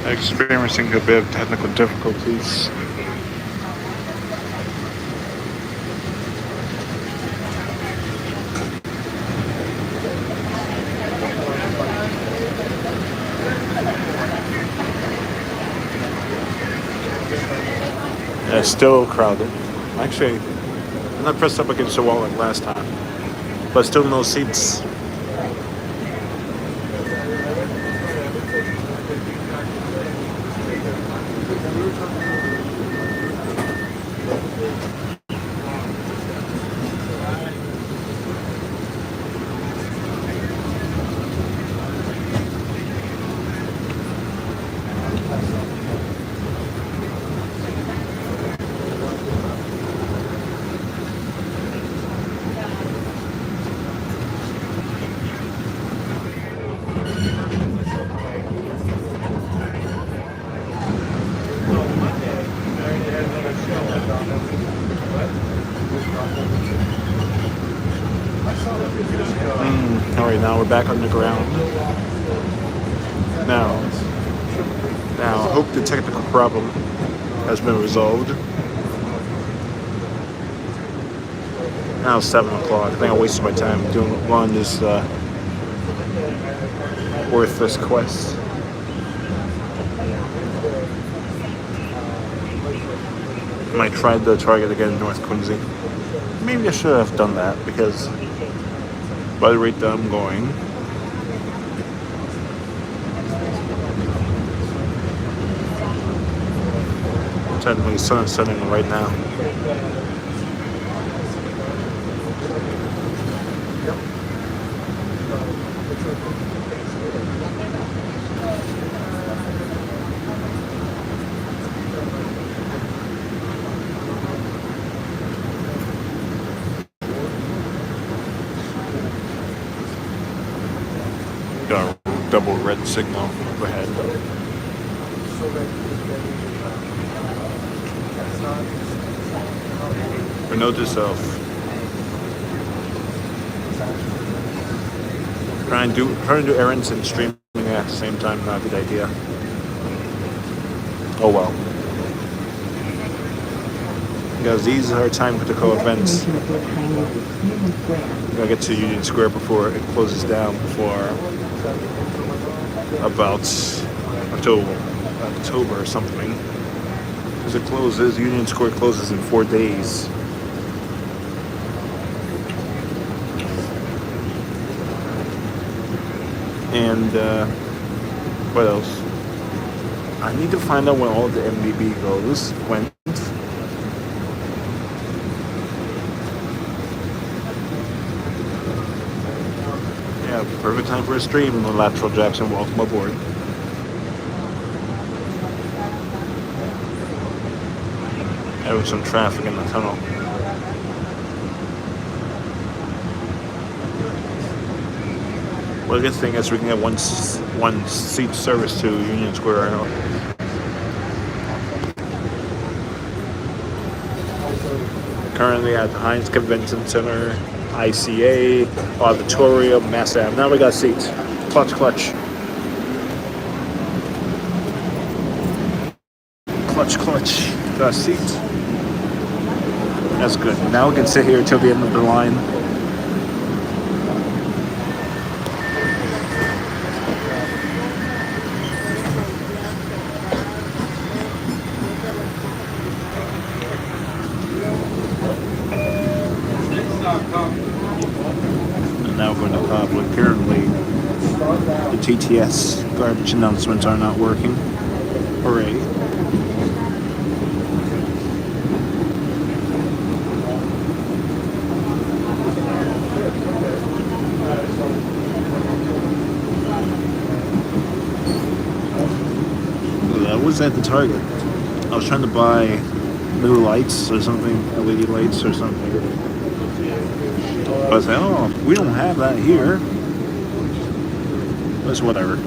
experiencing a bit of technical difficulties. It's still crowded. Actually, I'm not pressed up against the wall like last time, but still no seats. Alright, now we're back on the ground. Now, I hope the technical problem has been resolved. Now it's 7 o'clock. I think I wasted my time on this worthless quest. I might try the target again in North Quincy. Maybe I should have done that because by the rate that I'm going, technically the sun is setting right now. Got a double red signal up ahead. Or note to self. Trying to do errands and streaming at the same time, not a good idea. Oh well. Because these are time critical events. Gotta get to Union Square before it closes down for about October or something. Because Union Square closes in 4 days. And what else? I need to find out when all the MBB went. Yeah, perfect time for a stream. Lateral Jackson, welcome aboard. There was some traffic in the tunnel. Well, the good thing is we can get one seat service to Union Square. Currently at the Heinz Convention Center, ICA, Auditorium, Mass Ave. Now we got seats. Clutch. Clutch. Got seats. That's good. Now we can sit here till the end of the line. And now we're going to public. Apparently, the TTS garbage announcements are not working. Hooray. Was at the Target. I was trying to buy new lights or something, LED lights or something. But I was like, oh, we don't have that here. But it's whatever.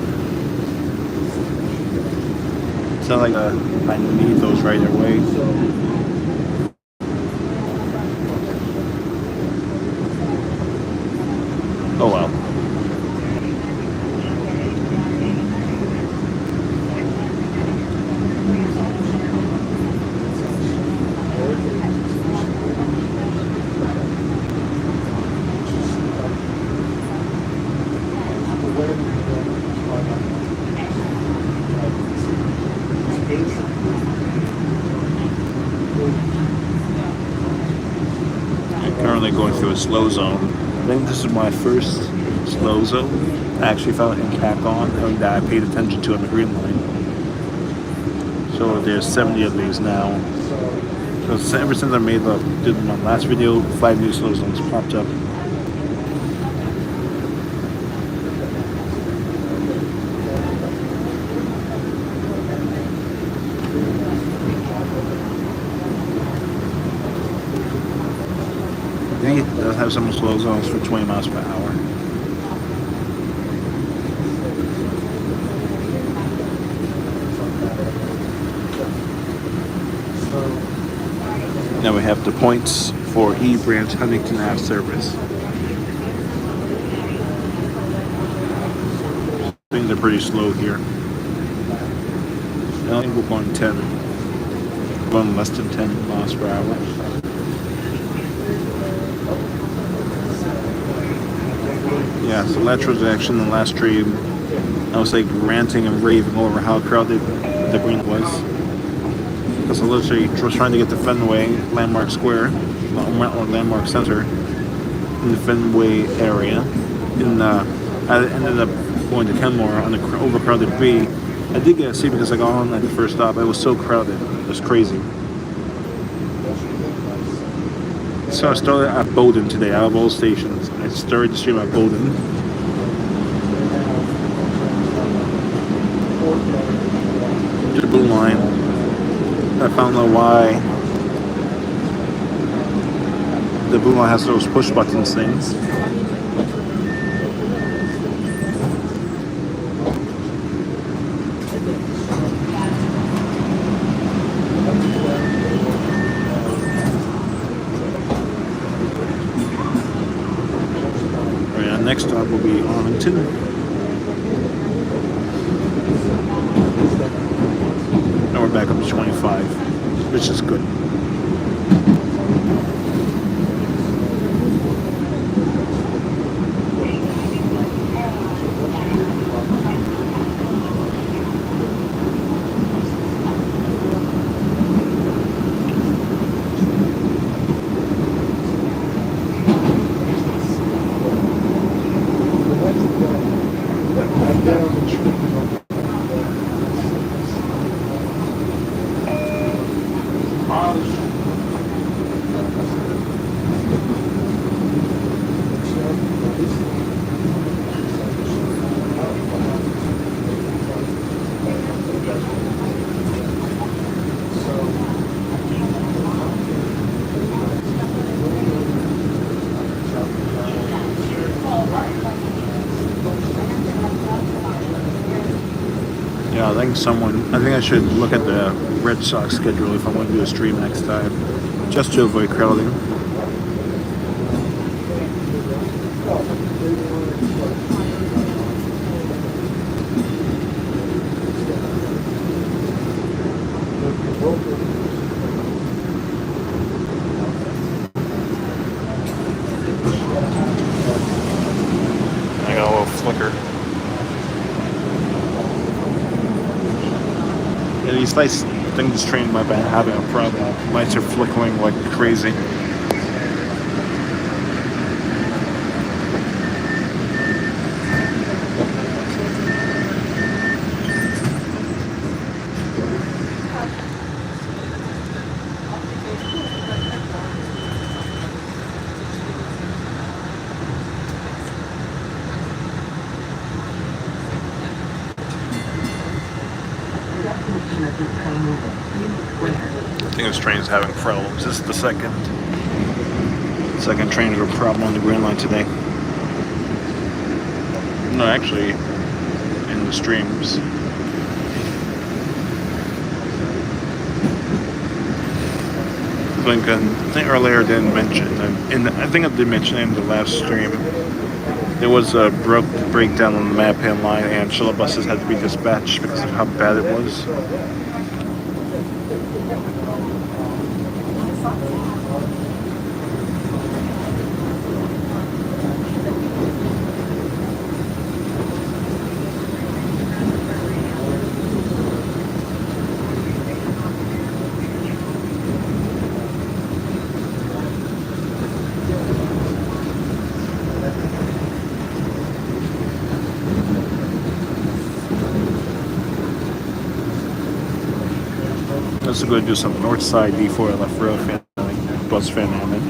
It's not like I need those right away. Oh well. currently going through a slow zone. I think this is my first slow zone I actually felt impact on, and that I paid attention to on the green line. So there's 70 of these now. So ever since I did my last video, 5 new slow zones popped up. I think it does have some slow zones for 20 miles per hour. Now we have the points for E Branch Huntington Ave service. Things are pretty slow here. I think we're going less than 10 miles per hour. Yeah, so last transaction in the last stream, I was like ranting and raving over how crowded the green was. Because I literally was trying to get to Fenway, Landmark Square, or Landmark Center, in the Fenway area. And I ended up going to Kenmore on the overcrowded B. I did get a seat because I got on at the first stop. It was so crowded. It was crazy. So I started at Bowdoin today, out of all stations. I started the stream at Bowdoin. The blue line. I found out why the blue line has those push buttons things. Next stop will be Arlington. And we're back up to 25, which is good. I think I should look at the Red Sox schedule if I want to do a stream next time, just to avoid crowding. I got a little flicker. Yeah, these lights, I think this train might be having a problem. Lights are flickering like crazy. I think this train is having problems. This is the second train with a problem on the Green Line today. No, actually, in the streams. I think earlier I didn't mention, I think I did mention in the last stream, there was a breakdown on the Mappin line and shuttle buses had to be dispatched because of how bad it was. Also going to do some north side D4 left rail fanning, bus fanning.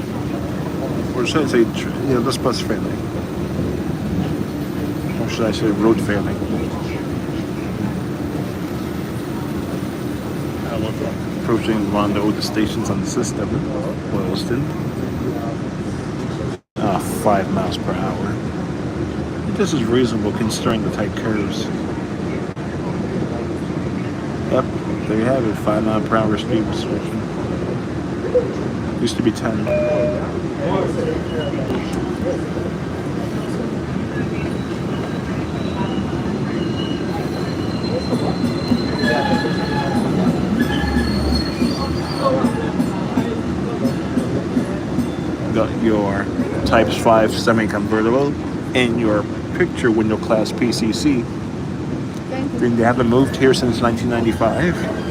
Or should I say, yeah, this bus fanning. Or should I say road fanning? Approaching one of the oldest stations on the system, Boylston. 5 miles per hour. This is reasonable considering the tight curves. Yep, there you have it, 5 mile per hour speed restriction. Used to be 10. Got your Types 5 semi-convertible in your picture window class PCC. They haven't moved here since 1995.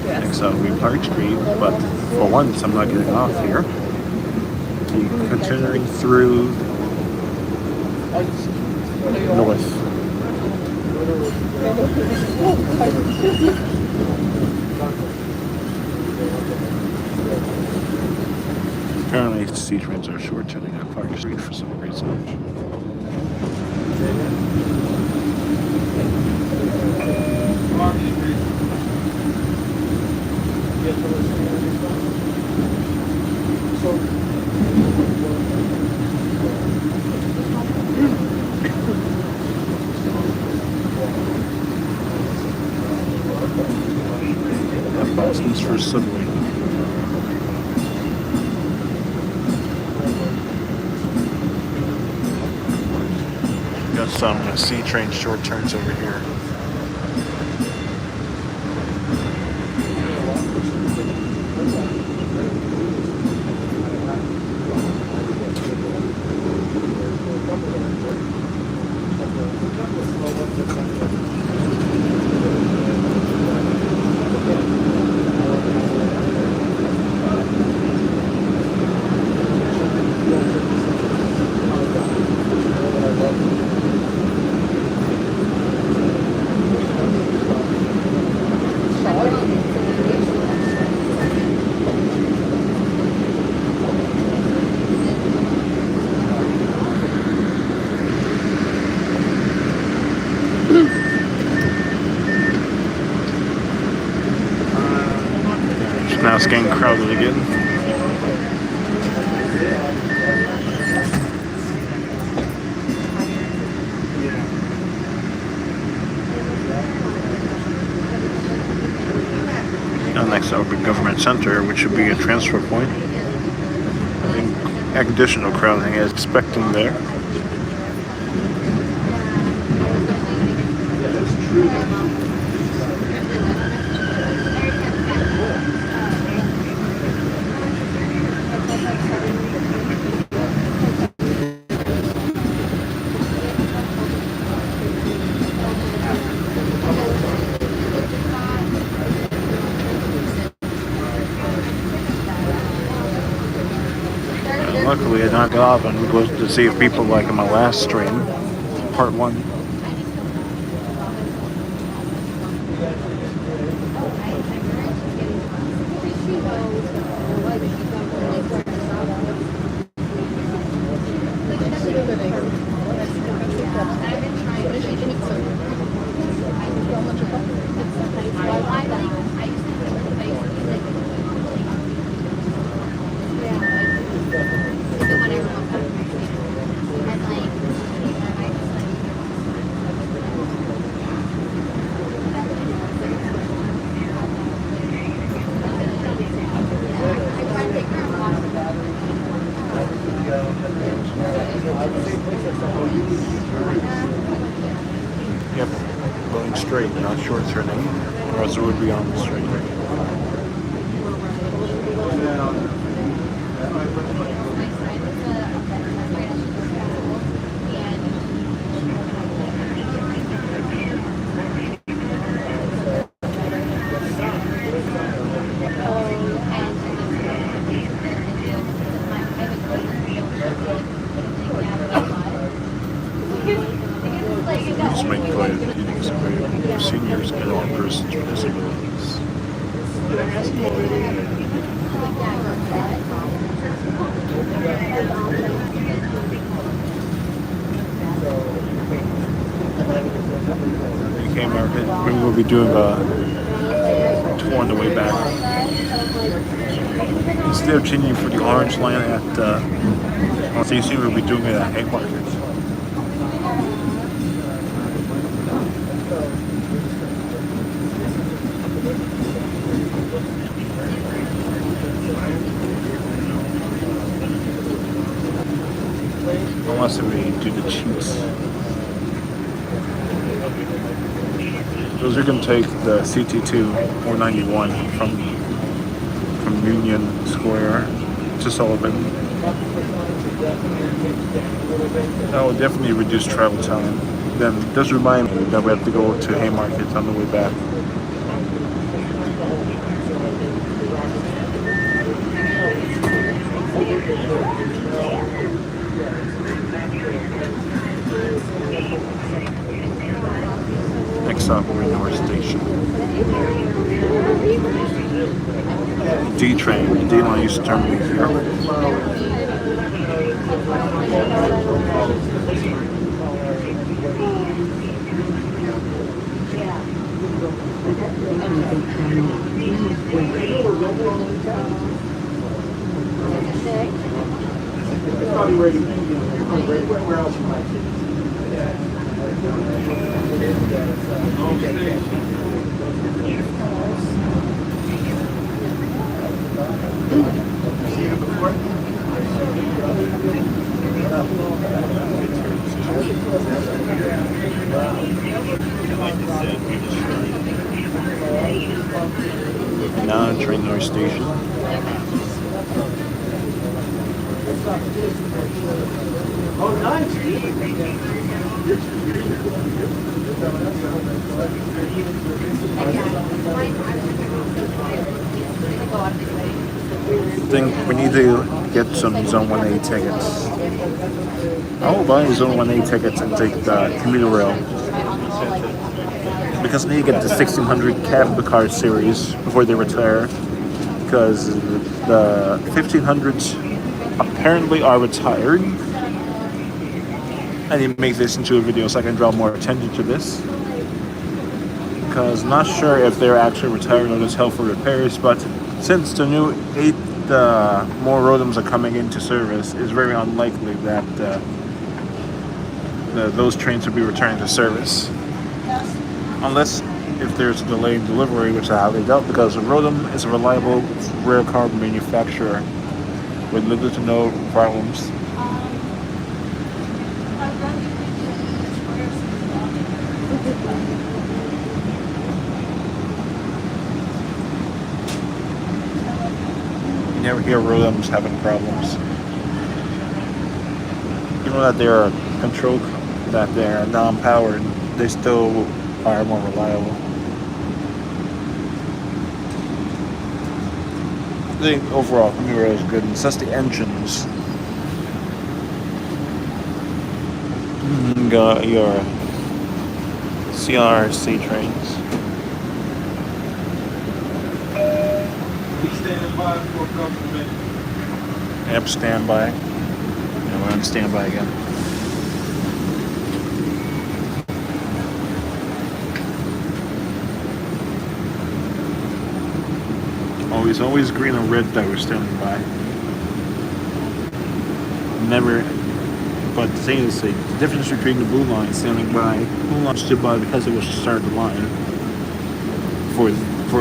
Next up will be Park Street, but for once I'm not getting off here. Continuing through north. Apparently C-trains are short-turning at Park Street for some reason. Boston's first subway. Got some C-train short turns over here. Now it's getting crowded again. Now next up will be Government Center, which should be a transfer point. I think additional crowding is expecting there. Luckily, I don't get off and go to see if people like in my last stream, part 1. turning straight, not short turning, or else it would be on the straight. Just make quiet meetings available for seniors and all persons with disabilities. We will be doing a tour on the way back. Instead of changing for the orange line at CC, we'll be doing it at Haymarket. Unless we do the cheats. Those are going to take the CT2 or 91 from Union Square to Sullivan. That will definitely reduce travel time. Then it does remind me that we have to go to Haymarket on the way back. Next stop, we're in North Station. D train, the D line used to terminate here. Where else you might And now entering North Station. Oh, nice. I think we need to get some Zone 1A tickets. I will buy Zone 1A tickets and take the commuter rail. Because I need to get the 1600 cab car series before they retire. Because the 1500s apparently are retired. I need to make this into a video so I can draw more attention to this. Because I'm not sure if they're actually retired or just held for repairs, but since the new 8 more ROTMs are coming into service, it's very unlikely that those trains will be returning to service. Unless if there's a delay in delivery, which I highly doubt, because ROTM is a reliable railcar manufacturer with little to no problems. You never hear ROTMs having problems. Even that they're controlled, that they're non-powered, they still are more reliable. I think overall, commuter rail is good. It's just the engines. Got your CRC trains. Yep, standby. Yeah, we're on standby again. Always green and red that we're standing by. Never. But the thing is, the difference between the blue line standing by, blue line stood by because it was to start the line for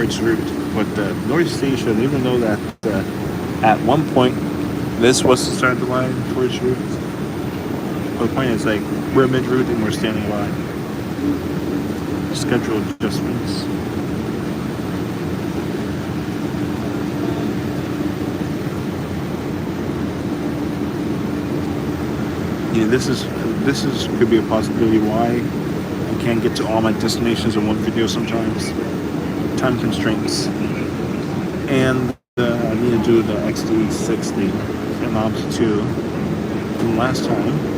its route. But the North Station, even though that at one point this was to start the line for its route, but the point is, like, we're mid-route and we're standing by. schedule adjustments. Yeah, this is could be a possibility why I can't get to all my destinations in one video sometimes. Time constraints. And I need to do the XD60 and Ops 2 from last time.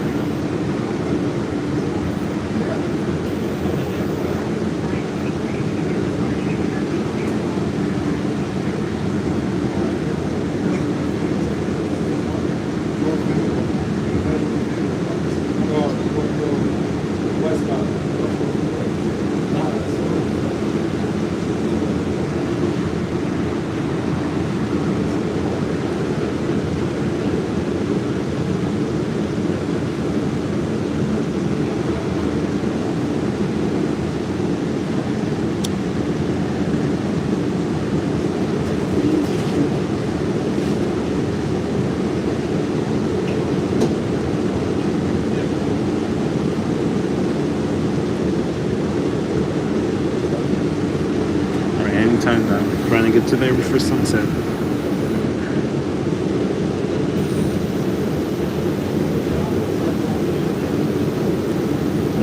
Time now, trying to get to there before sunset. I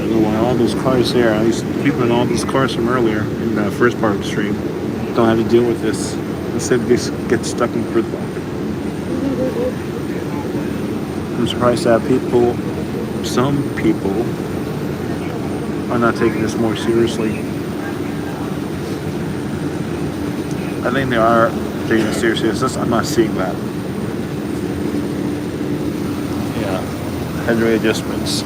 don't know why all those cars here, at least people in all those cars from earlier in the first part of the stream, don't have to deal with this. Instead, they get stuck in gridlock. I'm surprised that some people, are not taking this more seriously. I think they are taking it seriously. It's just I'm not seeing that. Yeah, headway adjustments.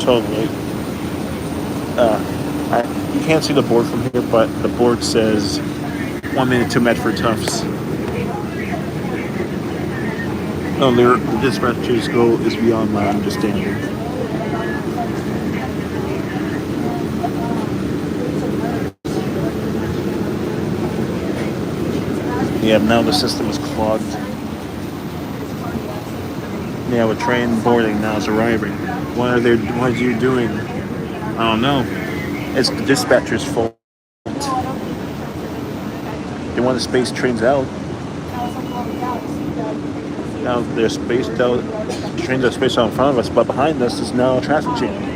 Totally. You can't see the board from here, but the board says 1 minute to Medford Tufts. No, the dispatcher's goal is beyond my understanding. Yeah, now the system is clogged. Yeah, with train boarding now is arriving. What are you doing? I don't know. It's the dispatcher's fault. They want to space trains out. Now they're spaced out. Trains are spaced out in front of us, but behind us is now a traffic jam.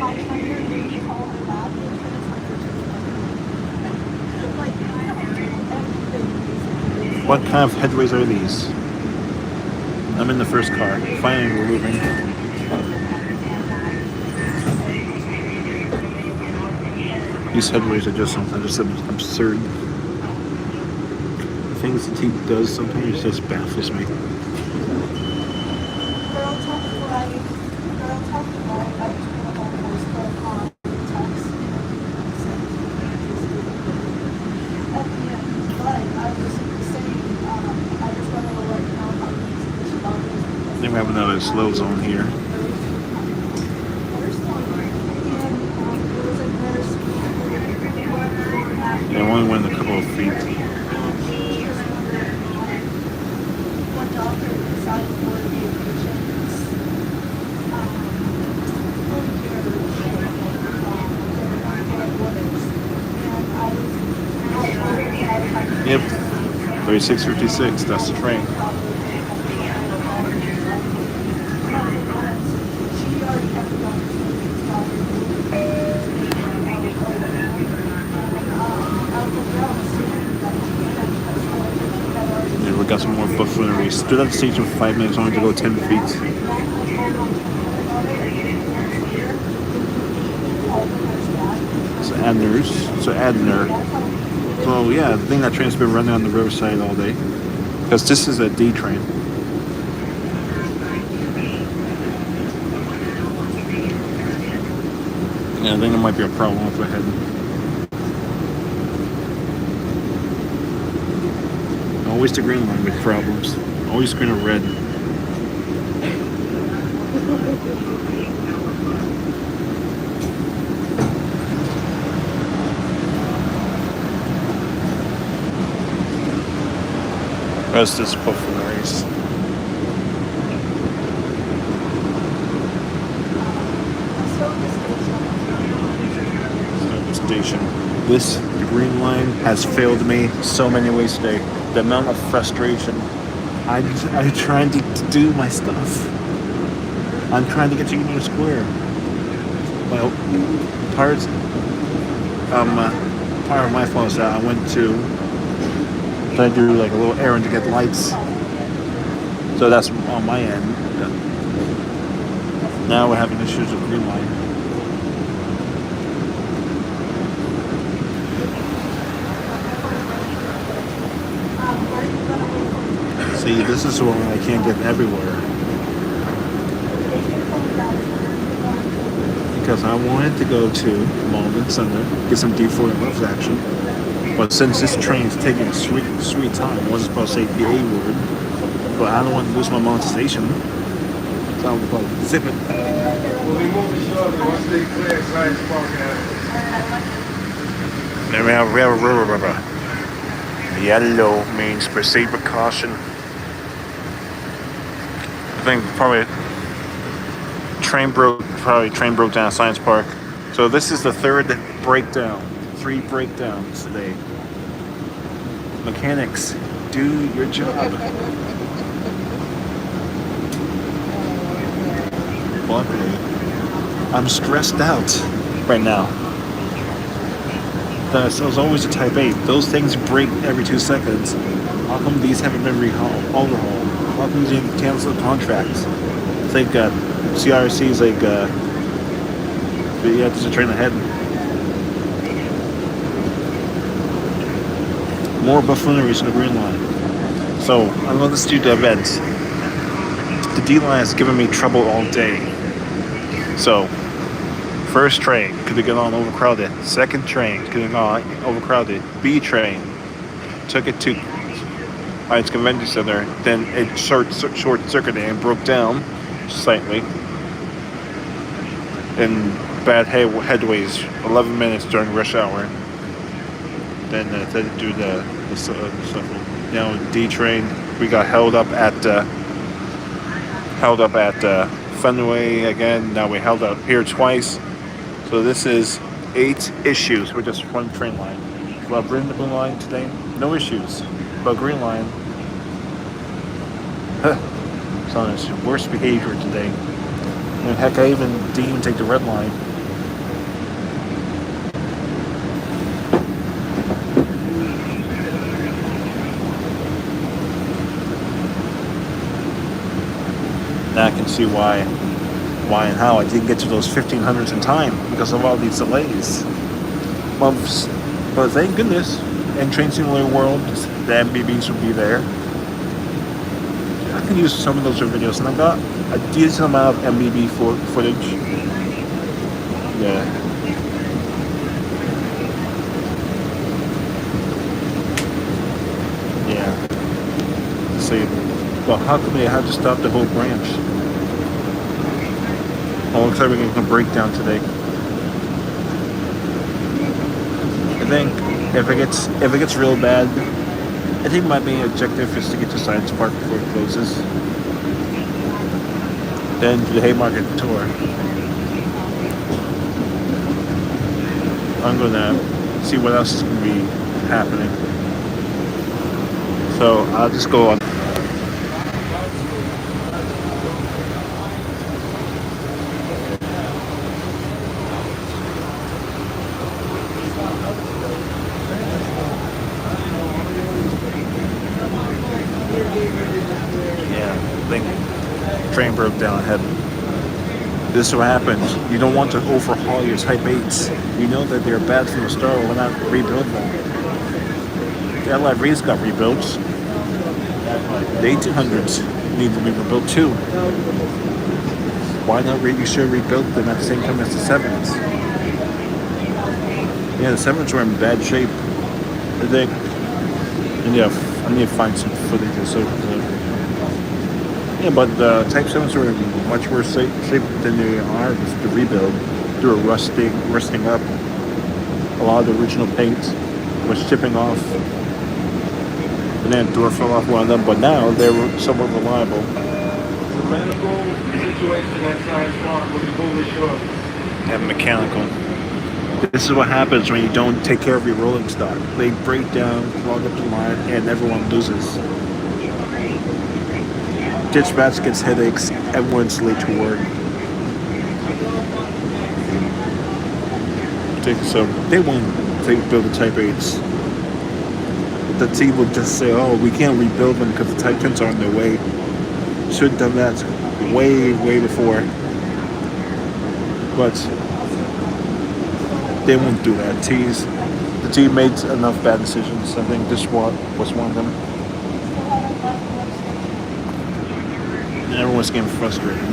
What kind of headways are these? I'm in the first car. Finally, we're moving. These headways are just absurd. The things the team does sometimes just baffles me. I think we have another slow zone here. Yeah, I only went a couple of feet. Yep, 3656, that's the train. Yeah, we got some more Buffoneries. Stood at the station for 5 minutes, only to go 10 feet. So Adner. Well, yeah, I think that train's been running on the riverside all day. Because this is a D train. Yeah, I think there might be a problem up ahead. Always the green line with problems. Always green or red. Rest is Buffoneries. station. The green line has failed me so many ways today. The amount of frustration. I'm trying to do my stuff. I'm trying to get to Union Square. Well, part of my fault is that I went to try to do like a little errand to get lights. So that's on my end. Now we're having issues with green line. See, this is where I can't get everywhere. Because I wanted to go to Malden Center, get some D4 and left action. But since this train is taking a sweet time, I wasn't supposed to say the A word. But I don't want to lose my monetization. So I'm going to zip it. Then we have yellow means proceed with caution. I think probably train broke down at Science Park. So this is the third breakdown. 3 breakdowns today. Mechanics, do your job. Luckily, I'm stressed out right now. So it's always a Type 8. Those things break every 2 seconds. How come these haven't been overhauled? How come they cancel the contracts? It's like CRC is like, there's a train ahead. More Buffoneries in the green line. So I'm going to do the event. The D line has given me trouble all day. So first train could have gone overcrowded. Second train could have gone overcrowded. B train took it to Heights Convention Center. Then it short circuited and broke down slightly. In bad headways, 11 minutes during rush hour. Then they had to do the stuff. Now D train, we got held up at Fenway again. Now we held up here twice. So this is 8 issues with just one train line. Well, bring the blue line today, no issues. But green line, it's on its worst behavior today. And heck, I didn't even take the red line. Now I can see why and how I didn't get to those 1500s in time because of all these delays. But thank goodness, in Train Simulator World, the MBBs will be there. I can use some of those videos, and I got a decent amount of MBB footage. Yeah. Let's see. Well, how come they had to stop the whole branch? Oh, looks like we're getting a breakdown today. I think if it gets real bad, I think my main objective is to get to Science Park before it closes. Then do the Haymarket tour. I'm gonna see what else is gonna be happening. So I'll just go on. Train broke down ahead. This is what happens. You don't want to overhaul your Type 8s. You know that they're bad from the start. Why not rebuild them? The LIVs got rebuilt. The 1800s need to be rebuilt too. Why not you should rebuild them at the same time as the 7s? Yeah, the 7s were in bad shape. I think. And yeah, I need to find some footage or so. Yeah, but the Type 7s were in much worse shape than they are with the rebuild. They were rusting up. A lot of the original paint was chipping off. And then door fell off one of them, but now they were somewhat reliable. Mechanical situation at Science Park, what you pull this short? And mechanical. This is what happens when you don't take care of your rolling stock. They break down, clog up the line, and everyone loses. Dispatch gets headaches, everyone's late to work. So they won't build the Type 8s. The team will just say, oh, we can't rebuild them because the Type 10s are on their way. Should have done that way before. But they won't do that. The team made enough bad decisions. I think this was one of them. And everyone's getting frustrated.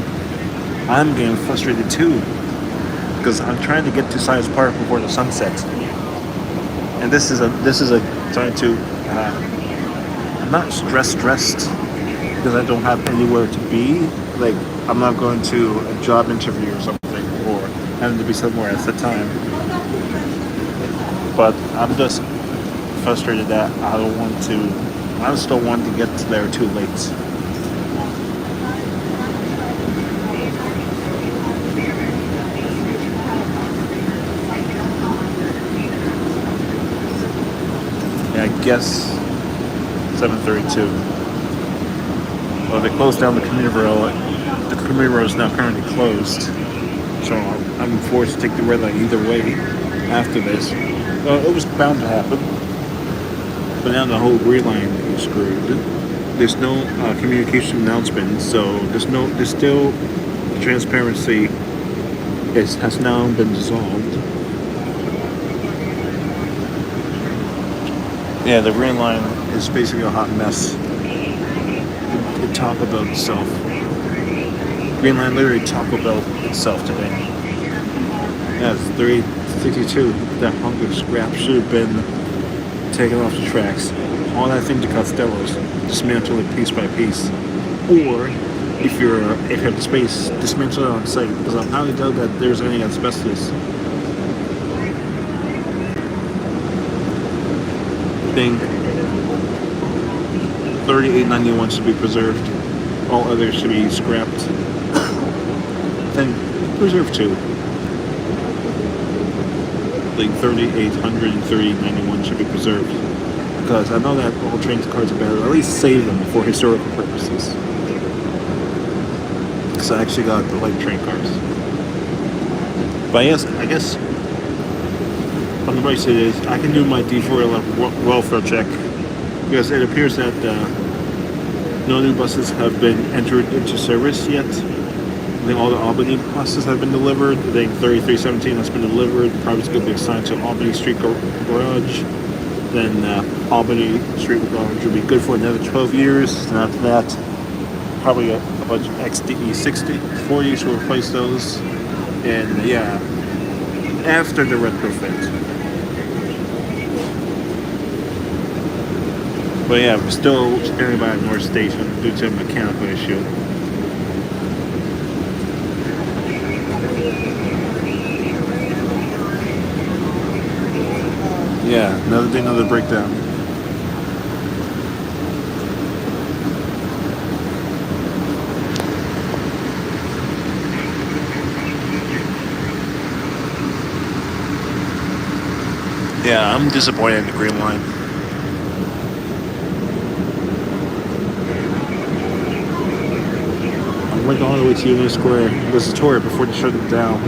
I'm getting frustrated too. Because I'm trying to get to Science Park before the sun sets. And this is a trying to I'm not stressed because I don't have anywhere to be. Like I'm not going to a job interview or something, or having to be somewhere at the time. But I'm just frustrated that I just don't want to get there too late. I guess 7:32. Well, they closed down the commuter rail. The commuter rail is now currently closed, so I'm forced to take the red line either way after this. Well, it was bound to happen, but now the whole green line is screwed. There's no communication announcement, so there's still transparency. It has now been dissolved. Yeah, the green line is basically a hot mess. It Taco Bell itself. Green line literally Taco Bell itself today. Yeah, it's 3:62. That hunk of scrap should have been taken off the tracks. All that thing to Costello's, dismantle it piece by piece. Or if you have the space, dismantle it on site. Because I highly doubt that there's any asbestos. I think 3891 should be preserved. All others should be scrapped. Then preserve two. Like 3800 and 3891 should be preserved. Because I know that all train cars are better. At least save them for historical purposes. Because I actually got the light train cars. But yes, I guess on the right side is I can do my D4 welfare check because it appears that no new buses have been entered into service yet. I think all the Albany buses have been delivered. I think 3317 has been delivered. Probably going to be assigned to Albany Street Garage. Then Albany Street Garage will be good for another 12 years. And after that, probably a bunch of XDE 40s will replace those. And yeah, after the retrofit. But yeah, we're still standing by at North Station due to a mechanical issue. Yeah, another day, another breakdown. Yeah, I'm disappointed in the green line. I went all the way to Union Square. There's a tour before they shut it down.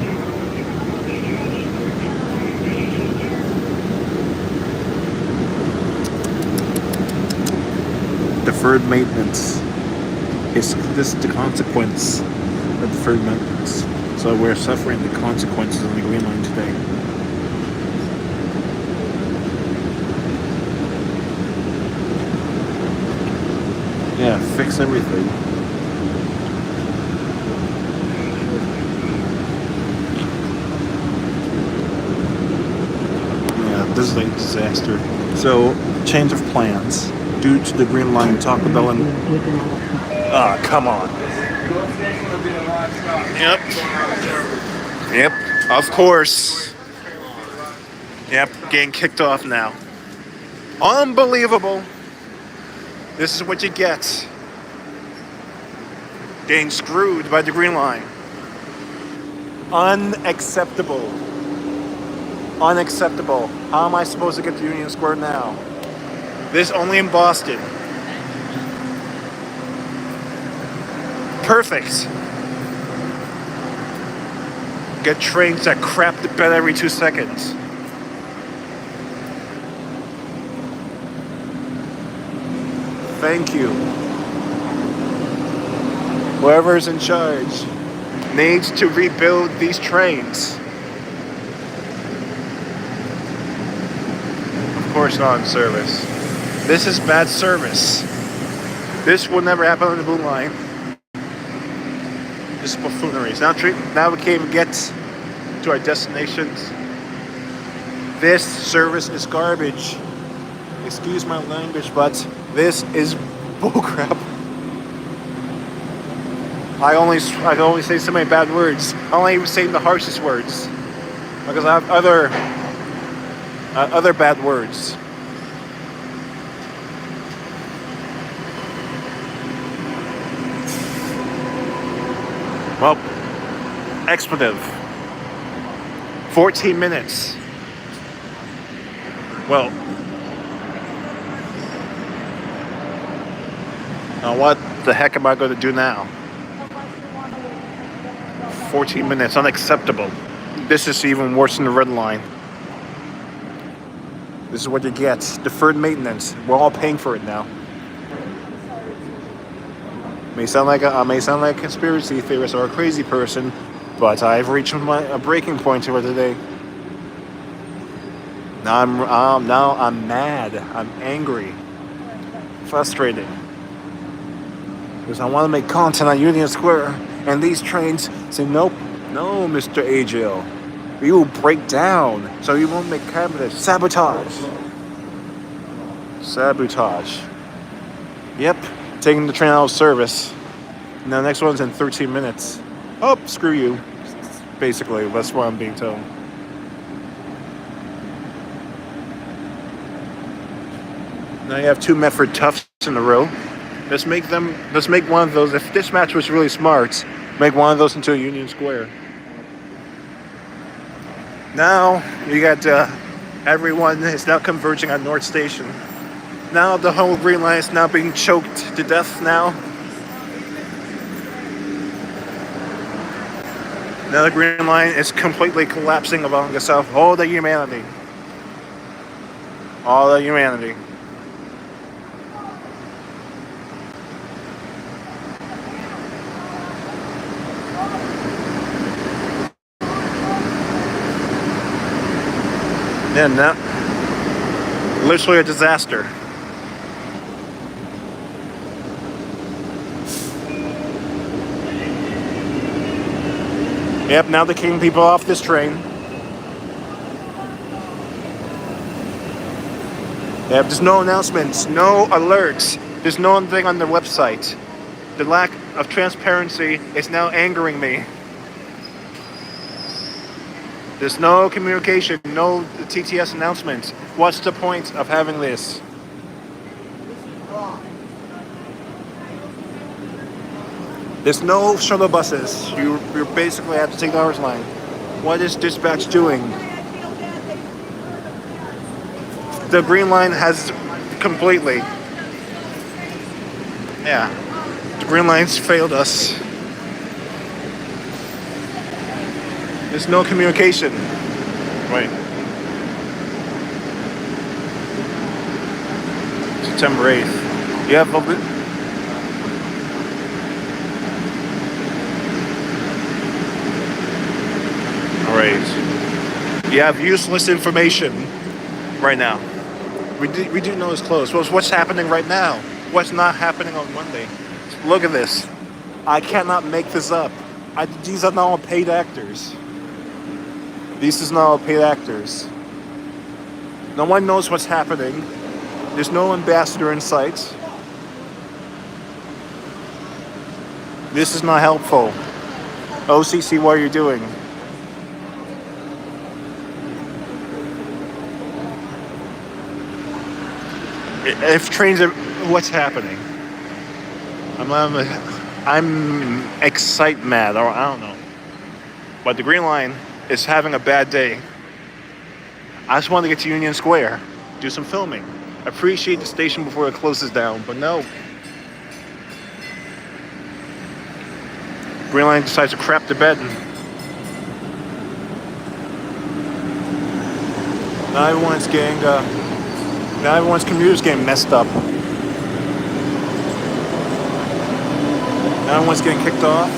Deferred maintenance. This is the consequence of deferred maintenance. So we're suffering the consequences on the green line today. Yeah, fix everything. Yeah, this is like a disaster. So, change of plans due to the green line Taco Bell and... Ah, come on. Yep, of course. Yep, getting kicked off now. Unbelievable. This is what you get. Getting screwed by the green line. Unacceptable. Unacceptable. How am I supposed to get to Union Square now? This only in Boston. Perfect. Get trains that crap the bed every 2 seconds. Thank you. Whoever's in charge needs to rebuild these trains. Of course not in service. This is bad service. This will never happen on the Blue Line. This is Buffoneries. Now we can't even get to our destinations. This service is garbage. Excuse my language, but this is bullcrap. I only say so many bad words. I only say the harshest words because I have other bad words. Well, expletive. 14 minutes. Well, now what the heck am I going to do now? 14 minutes, unacceptable. This is even worse than the red line. This is what you get. Deferred maintenance. We're all paying for it now. May sound like a conspiracy theorist or a crazy person, but I've reached a breaking point here today. Now I'm mad. I'm angry, frustrated, because I want to make content on Union Square, and these trains say nope, no, Mr. AJL, you will break down, so you won't make cabinets. Sabotage. Yep. Taking the train out of service. Now the next one's in 13 minutes. Oh, screw you. Basically, that's what I'm being told. Now you have two Medford Toughs in a row. Let's make one of those. If this match was really smart, make one of those into a Union Square. Now you got everyone is now converging on North Station. Now the whole Green Line is now being choked to death now. Now the Green Line is completely collapsing along itself. All the humanity. Yeah, now, literally a disaster. Yep, now they're kicking people off this train. Yep, there's no announcements, no alerts. There's no thing on their website. The lack of transparency is now angering me. There's no communication, no TTS announcements. What's the point of having this? There's no shuttle buses. You basically have to take the Ours line. What is dispatch doing? The Green Line has completely... Yeah. The Green Line's failed us. There's no communication. Wait. September 8th. You have a bit... You have useless information right now. We do know it's closed. Well, what's happening right now? What's not happening on Monday? Look at this. I cannot make this up. These are not all paid actors. No one knows what's happening. There's no ambassador in sight. This is not helpful. OCC, what are you doing? If trains are... What's happening? I'm excite mad, or I don't know. But the Green Line is having a bad day. I just wanted to get to Union Square, do some filming, appreciate the station before it closes down. But no, Green Line decides to crap the bed. Now everyone's getting, now everyone's commuter's getting messed up. Now everyone's getting kicked off.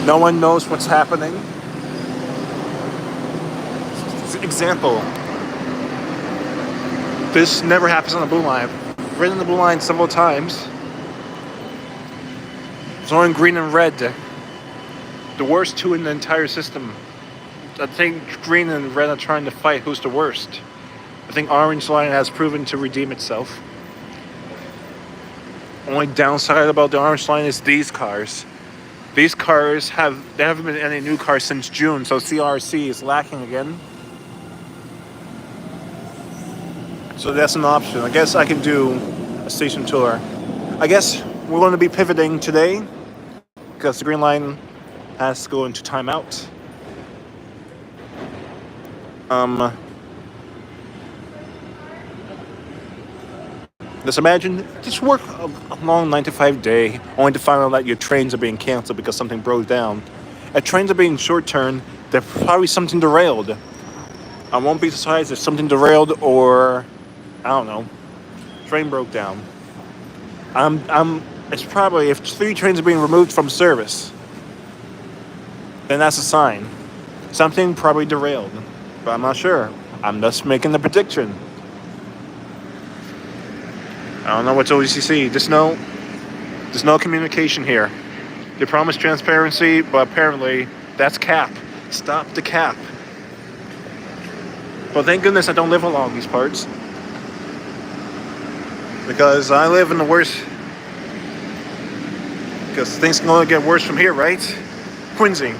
No one knows what's happening. Example. This never happens on the Blue Line. I've ridden the Blue Line several times. It's only green and red. The worst two in the entire system. I think green and red are trying to fight who's the worst. I think Orange Line has proven to redeem itself. Only downside about the Orange Line is these cars. These cars there haven't been any new cars since June, so CRC is lacking again. So that's an option. I guess I can do a station tour. I guess we're going to be pivoting today because the Green Line has to go into timeout. Just imagine, just work a long 9 to 5 day, only to find out that your trains are being canceled because something broke down. If trains are being short-term, there's probably something derailed. I won't be surprised if something derailed or, I don't know, train broke down. It's probably, if 3 trains are being removed from service, then that's a sign. Something probably derailed, but I'm not sure. I'm just making the prediction. I don't know what's OECC. Just know there's no communication here. They promise transparency, but apparently that's cap. Stop the cap. But thank goodness I don't live along these parts. Because I live in the worst. Because things can only get worse from here, right? Quincy.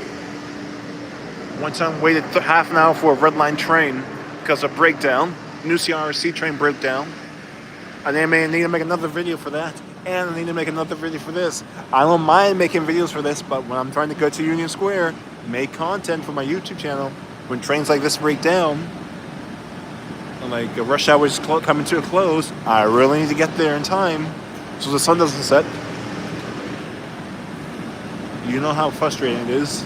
One time waited half an hour for a red line train because of breakdown. New CRC train broke down. And I may need to make another video for that. And I need to make another video for this. I don't mind making videos for this, but when I'm trying to go to Union Square, make content for my YouTube channel, when trains like this break down, and like rush hour is coming to a close, I really need to get there in time so the sun doesn't set. You know how frustrating it is.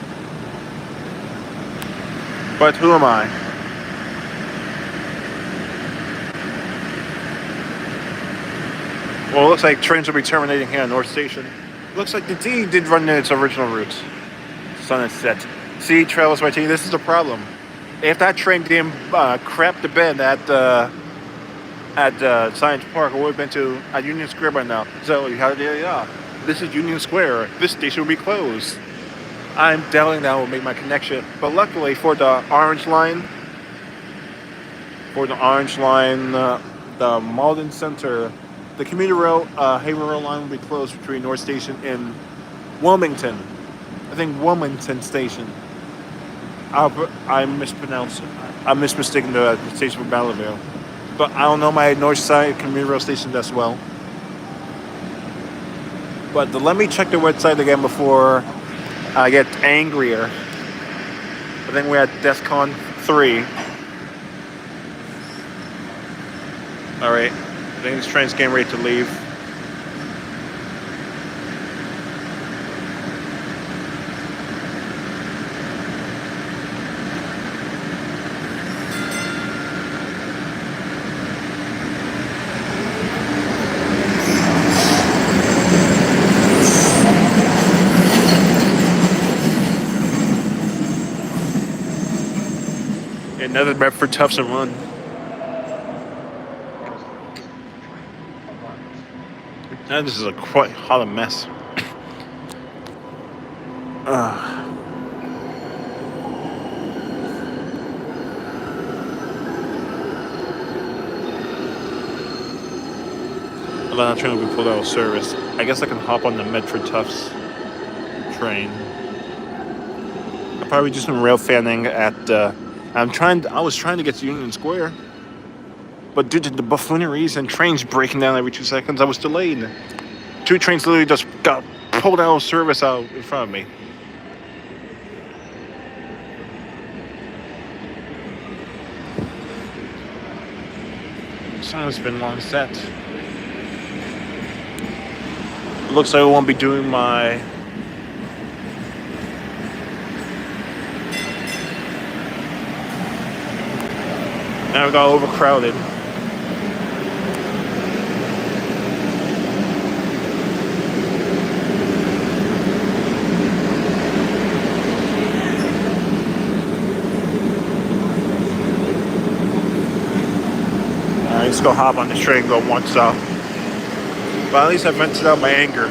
But who am I? Well, it looks like trains will be terminating here at North Station. Looks like the D did run in its original route. Sun is set. C travels by T. This is the problem. If that train didn't crap the bed at Science Park, I would have been at Union Square by now. So, yeah, this is Union Square. This station will be closed. I'm doubting that will make my connection. But luckily for the Orange Line, the Malden Center, the commuter rail, Haven Rail line will be closed between North Station and Wilmington. I think Wilmington Station. I mispronounced it. I'm mistaken the station for Belleville. But I don't know my North Side commuter rail station as well. But let me check the website again before I get angrier. I think we're at DEFCON 3. Alright. I think this train's getting ready to leave. Another Medford Tufson run. Now this is a quite hot a mess. Atlanta train will be pulled out of service. I guess I can hop on the Medford Tufts train. I'll probably do some rail fanning at. I was trying to get to Union Square, but due to the Buffoneries and trains breaking down every 2 seconds, I was delayed. 2 trains literally just got pulled out of service out in front of me. sun has been long set. It looks like I won't be doing my now I got overcrowded. Alright, let's go hop on this train and go one stop. But at least I vented out my anger.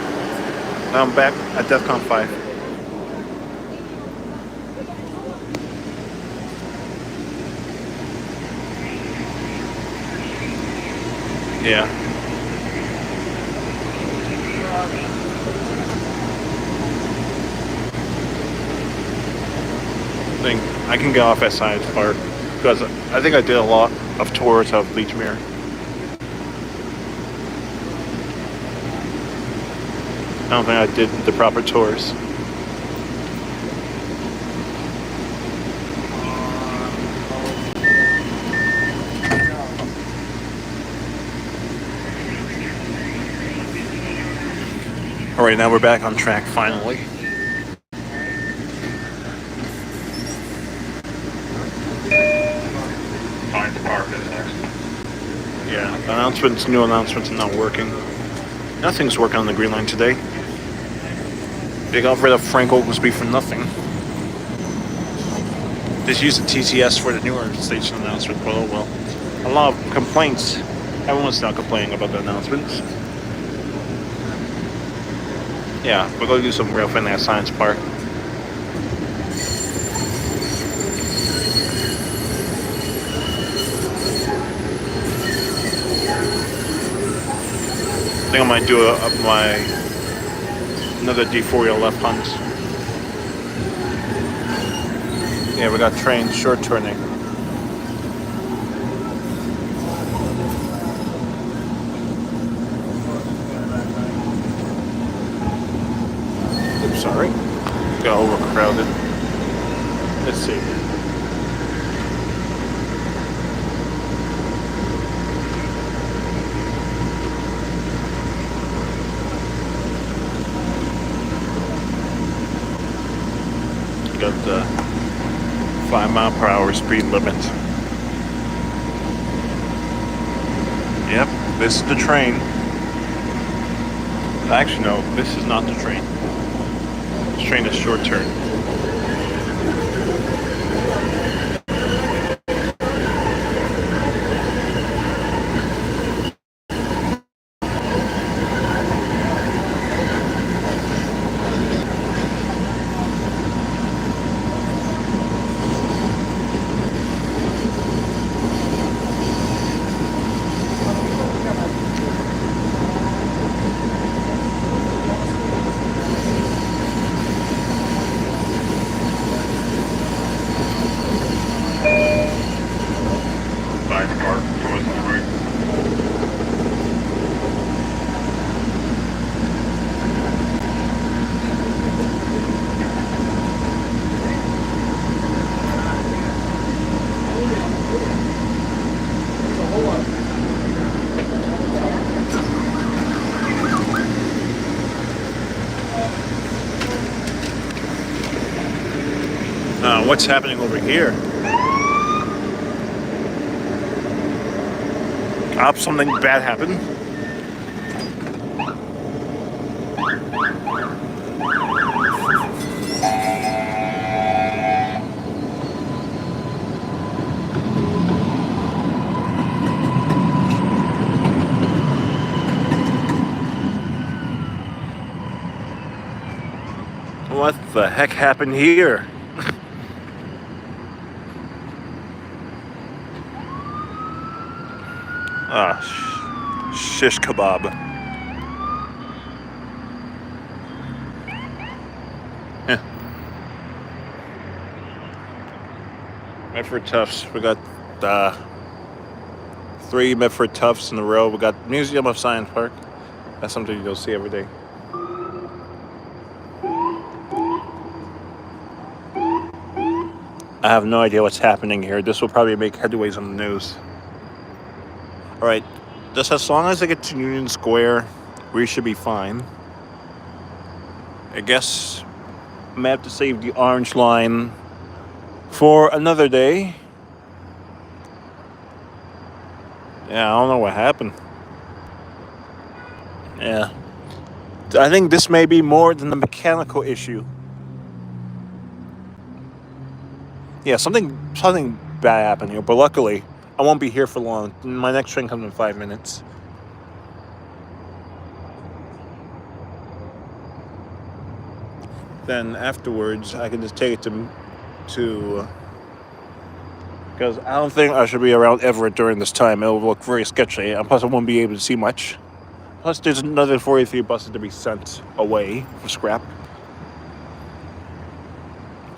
Now I'm back at DEFCON 5. Yeah. I can get off at Science Park because I think I did a lot of tours of Bleachmere. I don't think I did the proper tours. Alright, now we're back on track finally. Yeah, new announcements are not working. Nothing's working on the Green Line today. They got rid of Frank Oglesby for nothing. Just use the TTS for the newer station announcement, but oh well. A lot of complaints. Everyone's now complaining about the announcements. Yeah, we're going to do some real fun at Science Park. I think I might do another D40 left hunt. Yeah, we got trains short turning. Oops, sorry. Got overcrowded. Let's see. Got the 5-mile-per-hour speed limit. Yep, this is the train. Actually, no, this is not the train. This train is short turn. What's happening over here? Something bad happened. What the heck happened here? Shish kebab. Yeah. Medford Tufts. We got 3 Medford Tufts in a row. We got Museum of Science Park. That's something you'll see every day. I have no idea what's happening here. This will probably make headways on the news. All right, just as long as I get to Union Square, we should be fine. I guess I may have to save the orange line for another day. Yeah, I don't know what happened. Yeah, I think this may be more than a mechanical issue. Yeah, something bad happened here, but luckily I won't be here for long. My next train comes in 5 minutes. Then afterwards, I can just take it to because I don't think I should be around Everett during this time. It'll look very sketchy, and plus I won't be able to see much. Plus, there's another 43 buses to be sent away for scrap.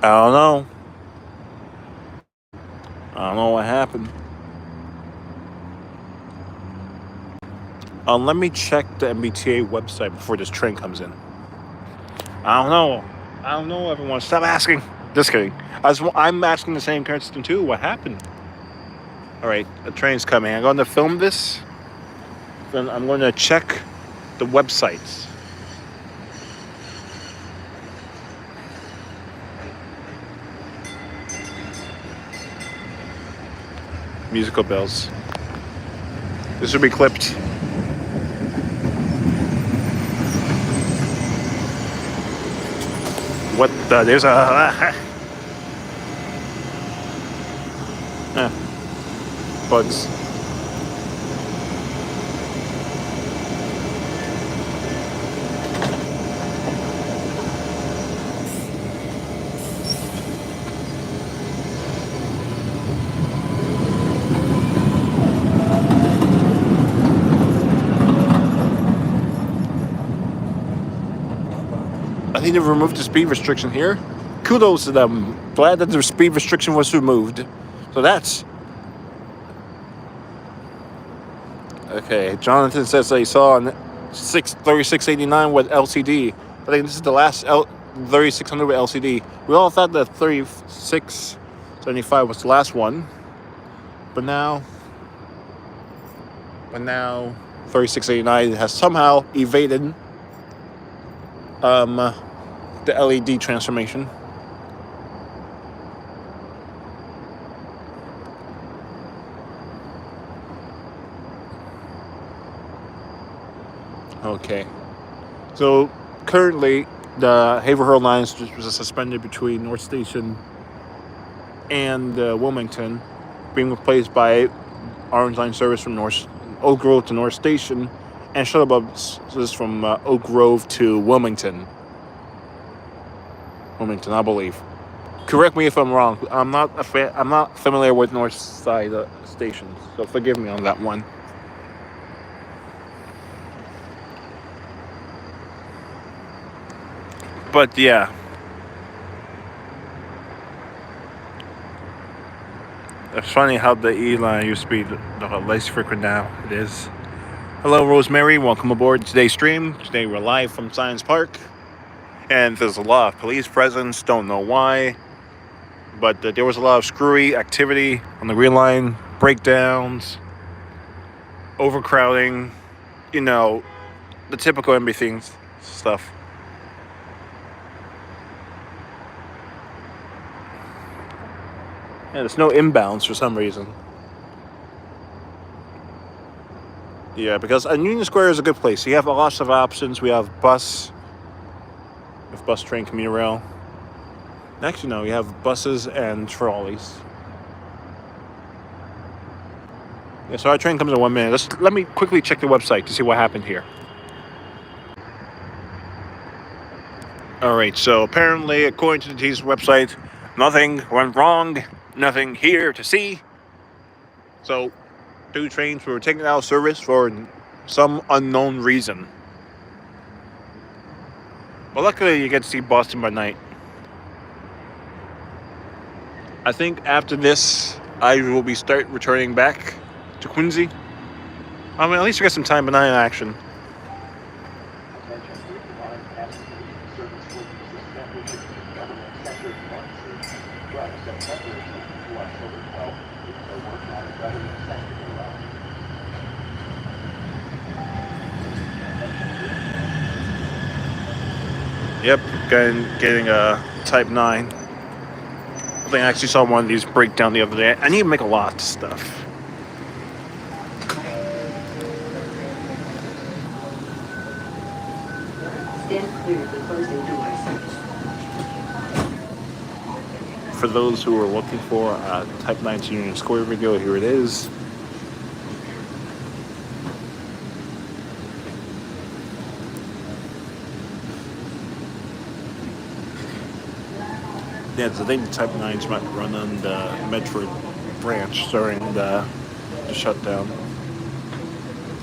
I don't know. I don't know what happened. Let me check the MBTA website before this train comes in. I don't know. I don't know, everyone. Stop asking. Just kidding. I'm asking the same question too. What happened? All right, the train's coming. I'm going to film this. Then I'm going to check the websites. Musical bells. This will be clipped. What the? There's a... bugs. I think they've removed the speed restriction here. Kudos to them. Glad that the speed restriction was removed. So that's... Okay, Jonathan says that he saw on 3689 with LCD. I think this is the last 3600 with LCD. We all thought that 3675 was the last one. But now 3689 has somehow evaded the LED transformation. Okay. So currently the Haverhill line is just suspended between North Station and Wilmington, being replaced by Orange Line service from Oak Grove to North Station, and shuttle buses from Oak Grove to Wilmington. I believe. Correct me if I'm wrong. I'm not familiar with North Side stations, so forgive me on that one. But yeah. It's funny how the E line used to be the less frequent now. It is. Hello, Rosemary. Welcome aboard today's stream. Today we're live from Science Park. And there's a lot of police presence. Don't know why. But there was a lot of screwy activity on the Green Line. Breakdowns. Overcrowding. You know, the typical NBC stuff. Yeah, there's no inbounds for some reason. Yeah, because Union Square is a good place. You have lots of options. We have bus, train, commuter rail. Actually, no, you have buses and trolleys. Yeah, so our train comes in 1 minute. Let me quickly check the website to see what happened here. All right, so apparently, according to the T's website, nothing went wrong. Nothing here to see. So, 2 trains were taken out of service for some unknown reason. But luckily, you get to see Boston by night. I think after this, I will be returning back to Quincy. I mean, at least we got some time by night action. Yep, getting a Type 9. I think I actually saw one of these break down the other day. I need to make a lot of stuff. Stand clear of the closing doors. For those who are looking for a Type 9 Union Square video, here it is. Yeah, I think the Type 9s might run on the Medford branch during the shutdown,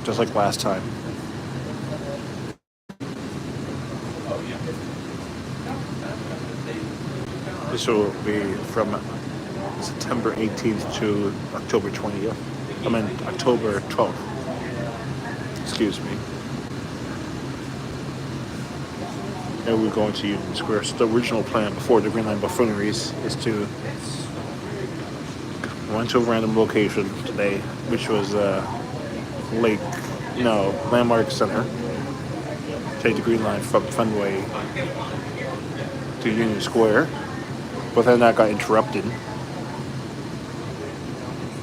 just like last time. This will be from September 18th to October 20th. I mean, October 12th. Excuse me. And we're going to Union Square. So the original plan before the Green Line Buffoneries is to went to a random location today, which was Landmark Center. Take the Green Line from Fenway to Union Square, but then that got interrupted.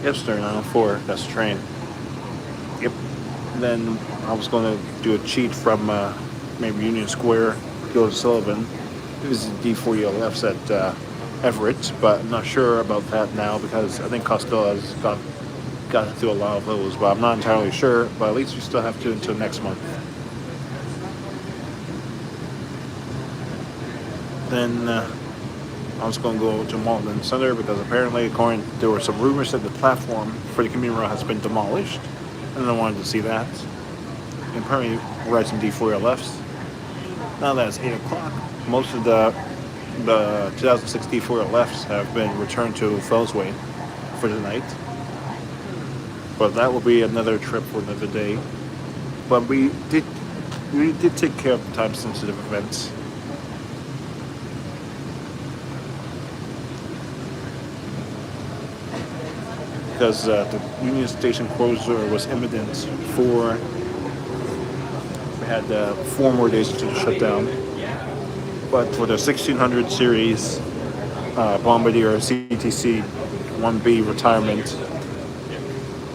Yep, starting 904. That's the train. Yep. Then I was going to do a cheat from maybe Union Square, go to Sullivan. It was D4ELFs at Everett, but I'm not sure about that now because I think Costello has got through a lot of those, but I'm not entirely sure. But at least we still have to until next month. Then I was going to go to Malton Center because apparently, there were some rumors that the platform for the commuter rail has been demolished, and I wanted to see that. And apparently, ride some D4LFs. Now that it's 8 o'clock, most of the 2006 D4LFs have been returned to Fellsway for the night. But that will be another trip for another day. But we did take care of the time-sensitive events. Because the Union Station closure was imminent for... We had 4 more days until the shutdown. But for the 1600 series Bombardier CTC 1B retirement,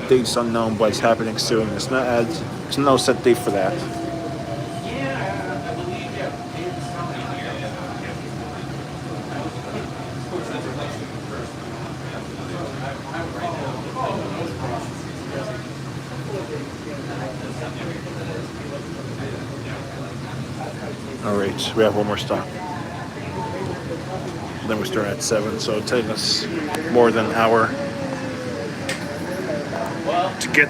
date's unknown, but it's happening soon. There's no set date for that. Alright, we have one more stop. Then we start at 7, so it'll take us more than an hour to get.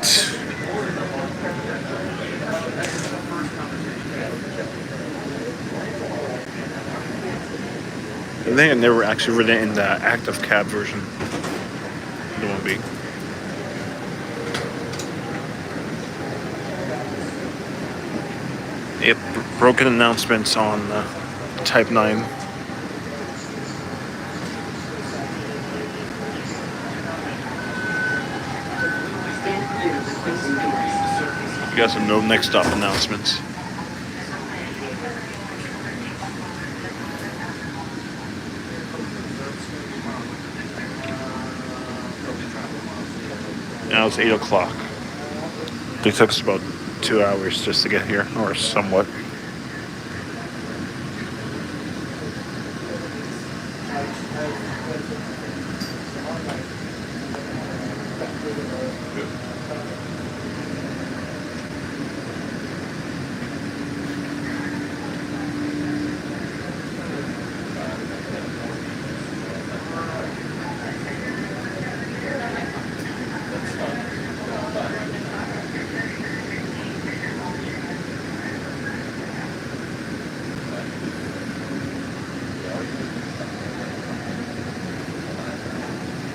I think I never actually ridden it in the active cab version. The 1B. Yep, broken announcements on Type 9. We got some no next stop announcements. Now it's 8 o'clock. It took us about 2 hours just to get here, or somewhat.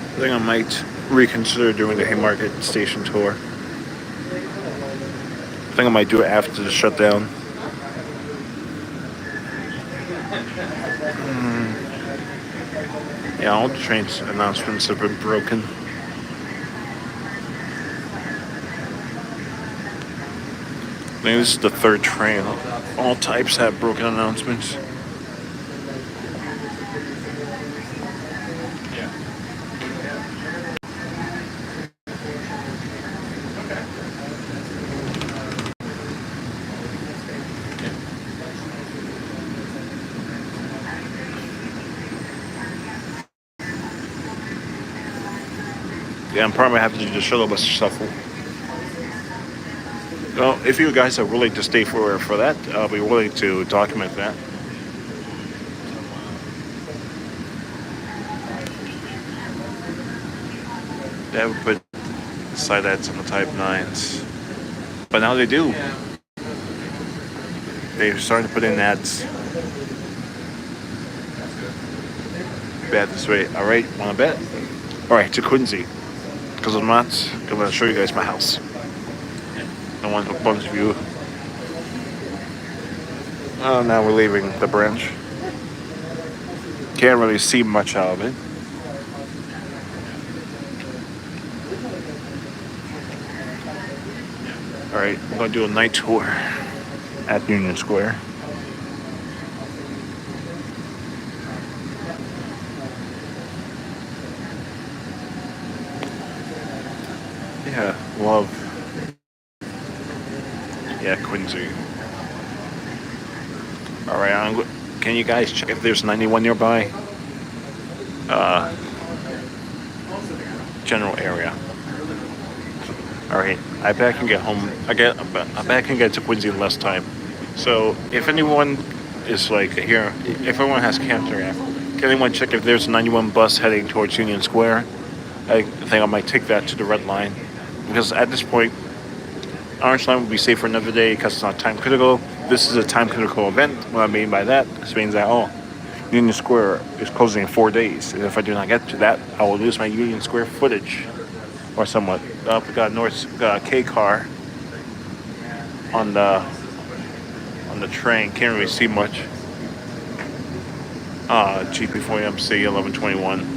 I think I might reconsider doing the Haymarket Station tour. I think I might do it after the shutdown. Yeah, all the trains announcements have been broken. think this is the third train. All types have broken announcements. Yeah, I'm probably have to do the shuttle bus shuffle. Well, if you guys are willing to stay for that, I'll be willing to document that. They haven't put side ads on the Type 9s. But now they do. They're starting to put in ads. Bet this way. Alright, wanna bet? Alright, to Quincy. Because I'm not gonna show you guys my house. I want a bunch of you. Oh, now we're leaving the branch. Can't really see much out of it. Alright, I'm gonna do a night tour at Union Square. Yeah, love. Yeah, Quincy. Alright, can you guys check if there's 91 nearby? General area. Alright, I bet I can get home. I bet I can get to Quincy in less time. So, if anyone is like here, if anyone has cancer, can anyone check if there's a 91 bus heading towards Union Square? I think I might take that to the red line. Because at this point, Orange Line will be safe for another day because it's not time critical. This is a time critical event. What I mean by that means that, Union Square is closing in 4 days. And if I do not get to that, I will lose my Union Square footage. Or somewhat. We got a K car on the train. Can't really see much. GP40MC 1121.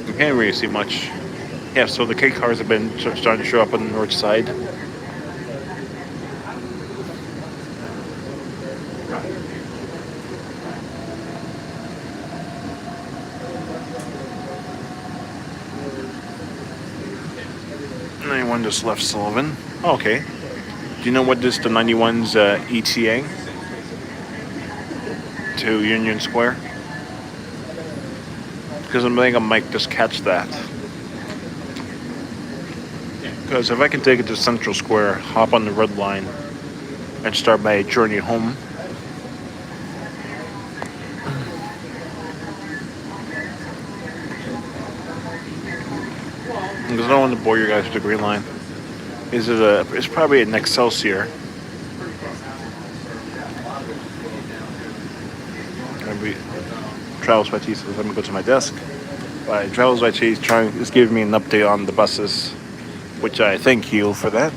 You can't really see much. Yeah, so the K cars have been starting to show up on the north side. Anyone just left Sullivan. Oh, okay. Do you know what is the 91's ETA to Union Square? Because I'm thinking I might just catch that. Because if I can take it to Central Square, hop on the red line, and start my journey home. Because I don't want to bore you guys with the green line. It's probably an Excelsior. Travels by T, so let me go to my desk. Travels by T is giving me an update on the buses, which I thank you for that.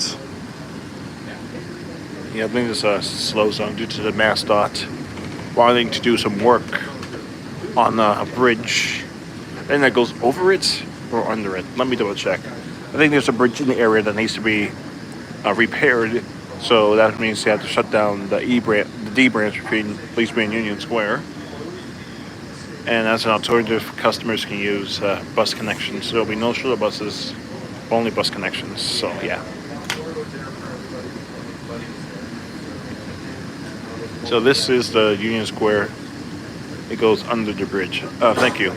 Yeah, I think there's a slow zone due to the MassDOT wanting to do some work on a bridge. And that goes over it or under it. Let me double check. I think there's a bridge in the area that needs to be repaired. So that means they have to shut down the D branch between Leesbury and Union Square. And as an alternative, customers can use bus connections. So there'll be no shuttle buses, only bus connections. So yeah. So this is the Union Square. It goes under the bridge. Thank you.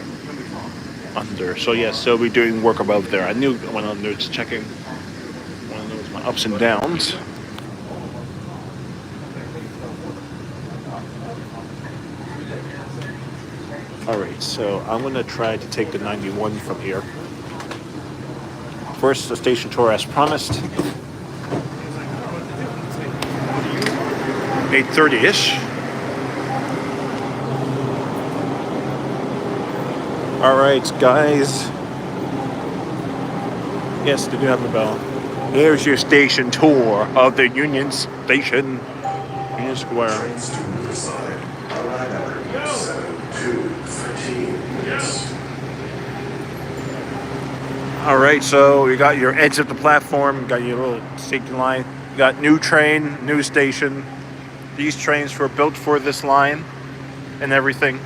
Under. So yes, so we're doing work above there. I knew I went under, just checking. One of those my ups and downs. Alright, so I'm gonna try to take the 91 from here. First, the station tour as promised. 8:30-ish. Alright, guys. Yes, they do have the bell. Here's your station tour of the Union Station. Union Square. Alright. Alright, so you got your edge of the platform, you got your little safety line, you got new train, new station. These trains were built for this line and everything.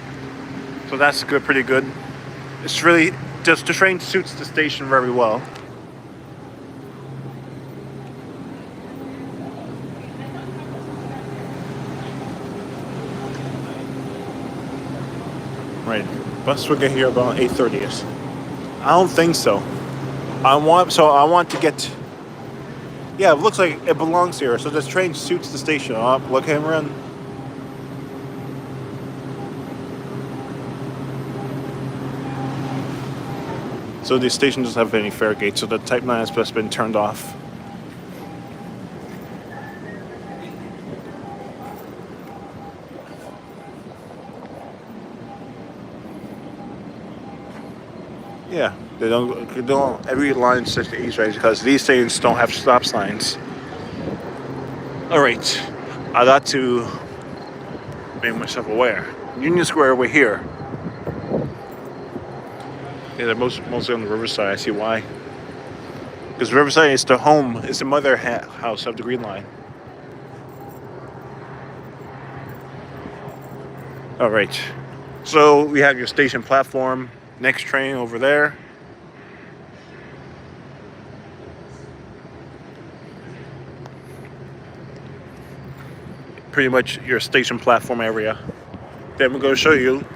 So that's good, pretty good. It's really just the train suits the station very well. Right, bus will get here about 8:30ish. I don't think so. I want to get. Yeah, it looks like it belongs here. So this train suits the station. Look him around. So the station doesn't have any fare gate, so the Type 9 has just been turned off. Yeah, they don't every line 6 to 8 right because these stations don't have stop signs. Alright, I got to make myself aware. Union Square over here. Yeah, they're mostly on the Riverside. I see why. Because Riverside is the home, is the mother house of the Green Line. Alright, so we have your station platform. Next train over there. Pretty much your station platform area. Then we're going to show you.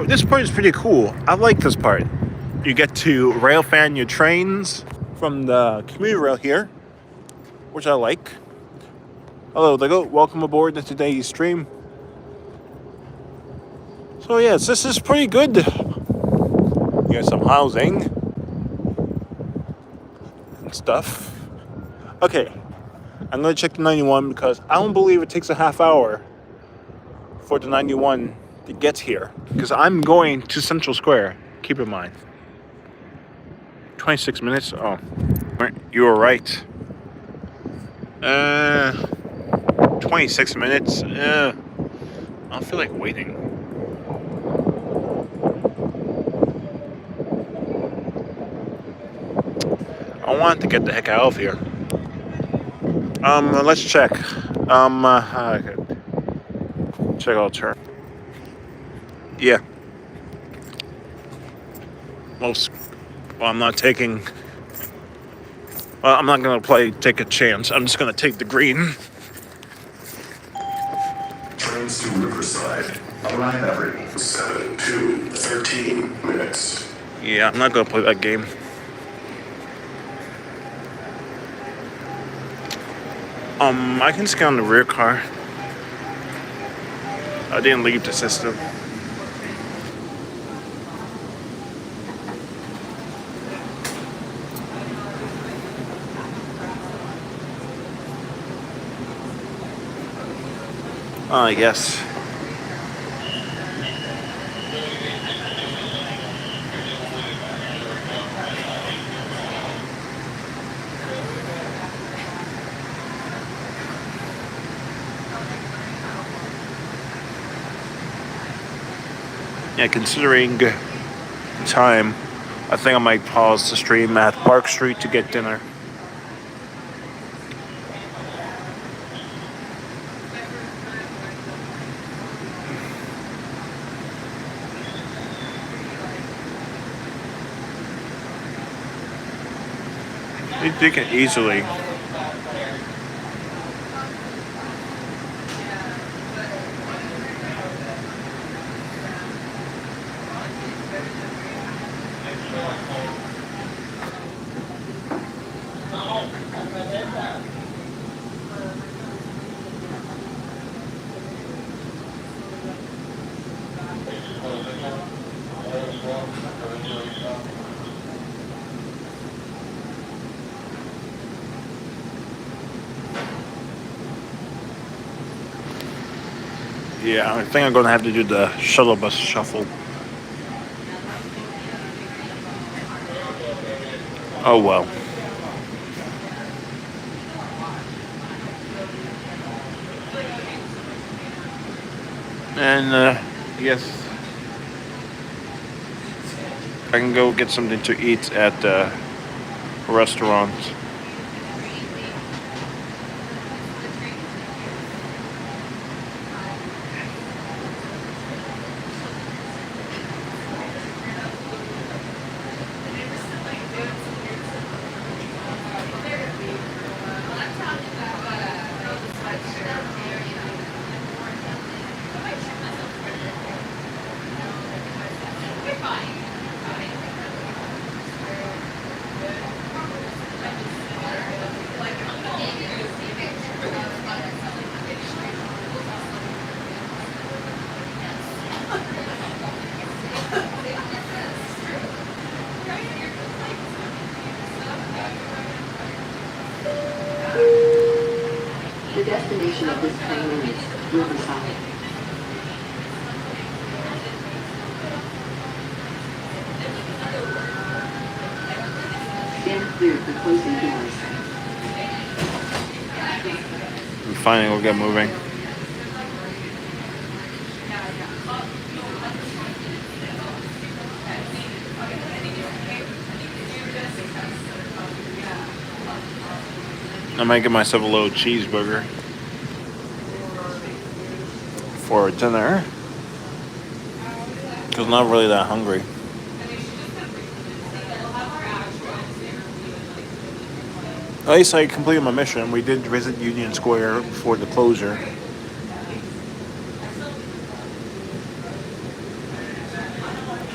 This part is pretty cool. I like this part. You get to rail fan your trains from the commuter rail here, which I like. Hello, Lego. Welcome aboard to today's stream. So yes, this is pretty good. You got some housing and stuff. Okay, I'm gonna check the 91 because I don't believe it takes a half hour for the 91 to get here. Because I'm going to Central Square. Keep in mind. 26 minutes. Oh, you were right. 26 minutes. I don't feel like waiting. I want to get the heck out of here. Let's check. Check out turn. Yeah. Well, I'm not taking. Well, I'm not gonna take a chance. I'm just gonna take the green. Trains to Riverside arrive every 7 to 13 minutes. Yeah, I'm not gonna play that game. I can just get on the rear car. I didn't leave the system. Yes. Yeah, considering time, I think I might pause the stream at Park Street to get dinner. You can easily. Yeah, I think I'm gonna have to do the shuttle bus shuffle. Oh well. And yes, I can go get something to eat at the restaurant. The destination of this train is Riverside. Stand clear of the closing doors. And finally, we'll get moving. I might get myself a little cheeseburger for dinner because I'm not really that hungry. At least I completed my mission. We did visit Union Square before the closure.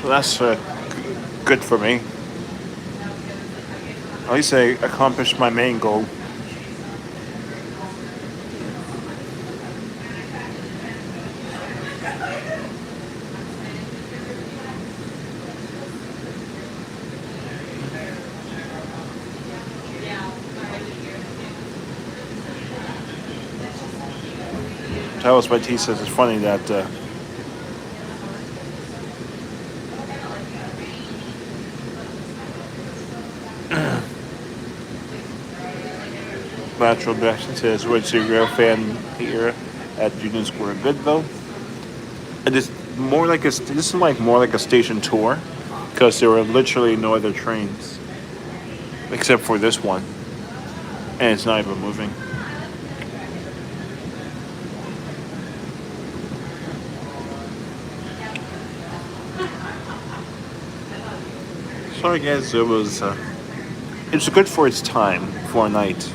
So that's good for me. At least I accomplished my main goal. That was my thesis. It's funny that natural reaction says, "What's your fan here at Union Square? Good though." And it's more like this is like more like a station tour because there were literally no other trains except for this one, and it's not even moving. So I guess it's good for its time for a night.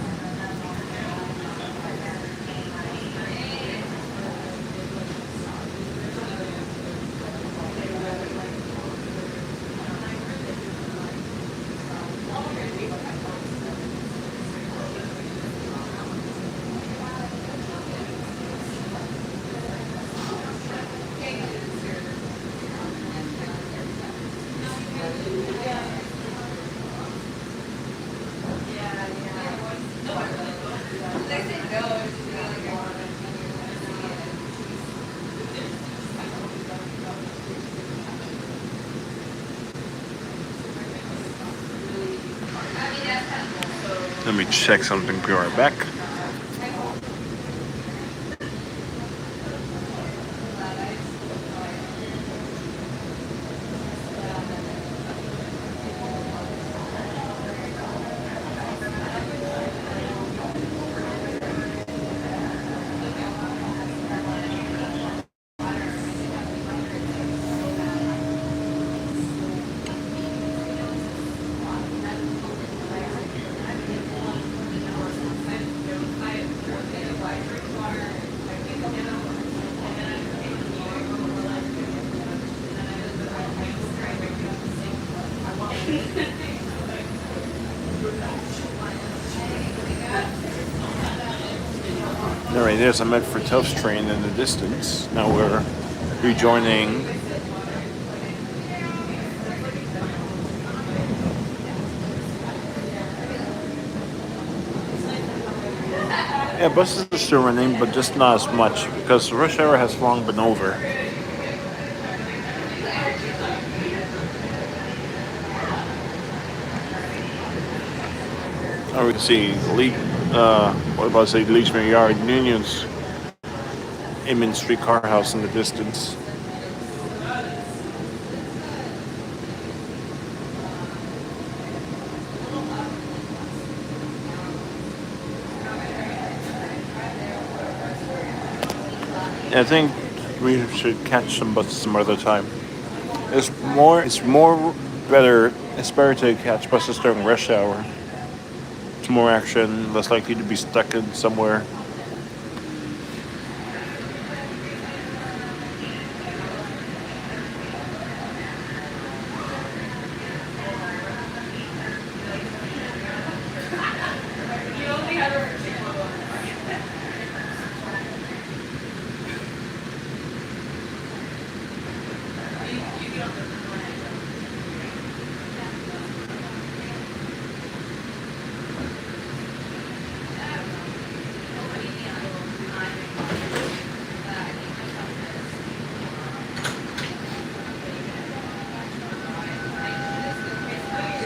Let me check something. Be right back. Alright, there's a Medford Tufts train in the distance. Now we're rejoining yeah, buses are still running, but just not as much because rush hour has long been over. Now we can see what about to say Leachman Yard, Union's Inman Street Car House in the distance. I think we should catch some buses some other time. It's better to catch buses during rush hour. It's more action, less likely to be stuck in somewhere.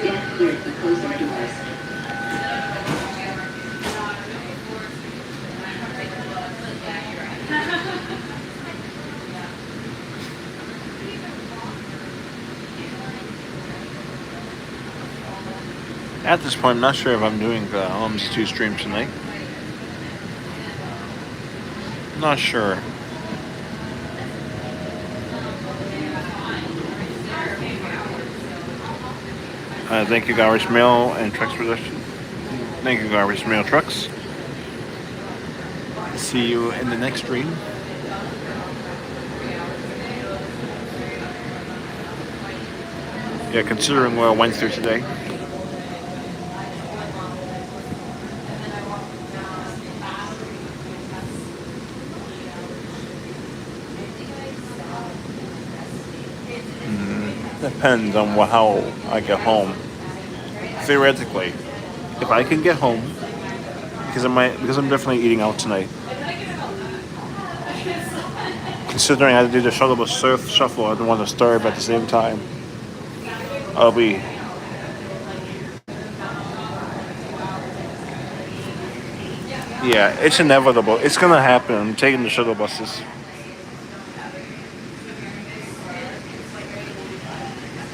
Stand clear of the closing doors. At this point, I'm not sure if I'm doing the Homes 2 stream tonight. Not sure. Thank you, Garbage Mail and Trucks Production. Thank you, Garbage Mail Trucks. See you in the next stream. Yeah, considering what I went through today. Depends on how I get home. Theoretically, if I can get home, because I'm definitely eating out tonight. Considering I had to do the shuttle bus surf shuffle, I don't want to starve at the same time. I'll be. Yeah, it's inevitable. It's gonna happen. I'm taking the shuttle buses.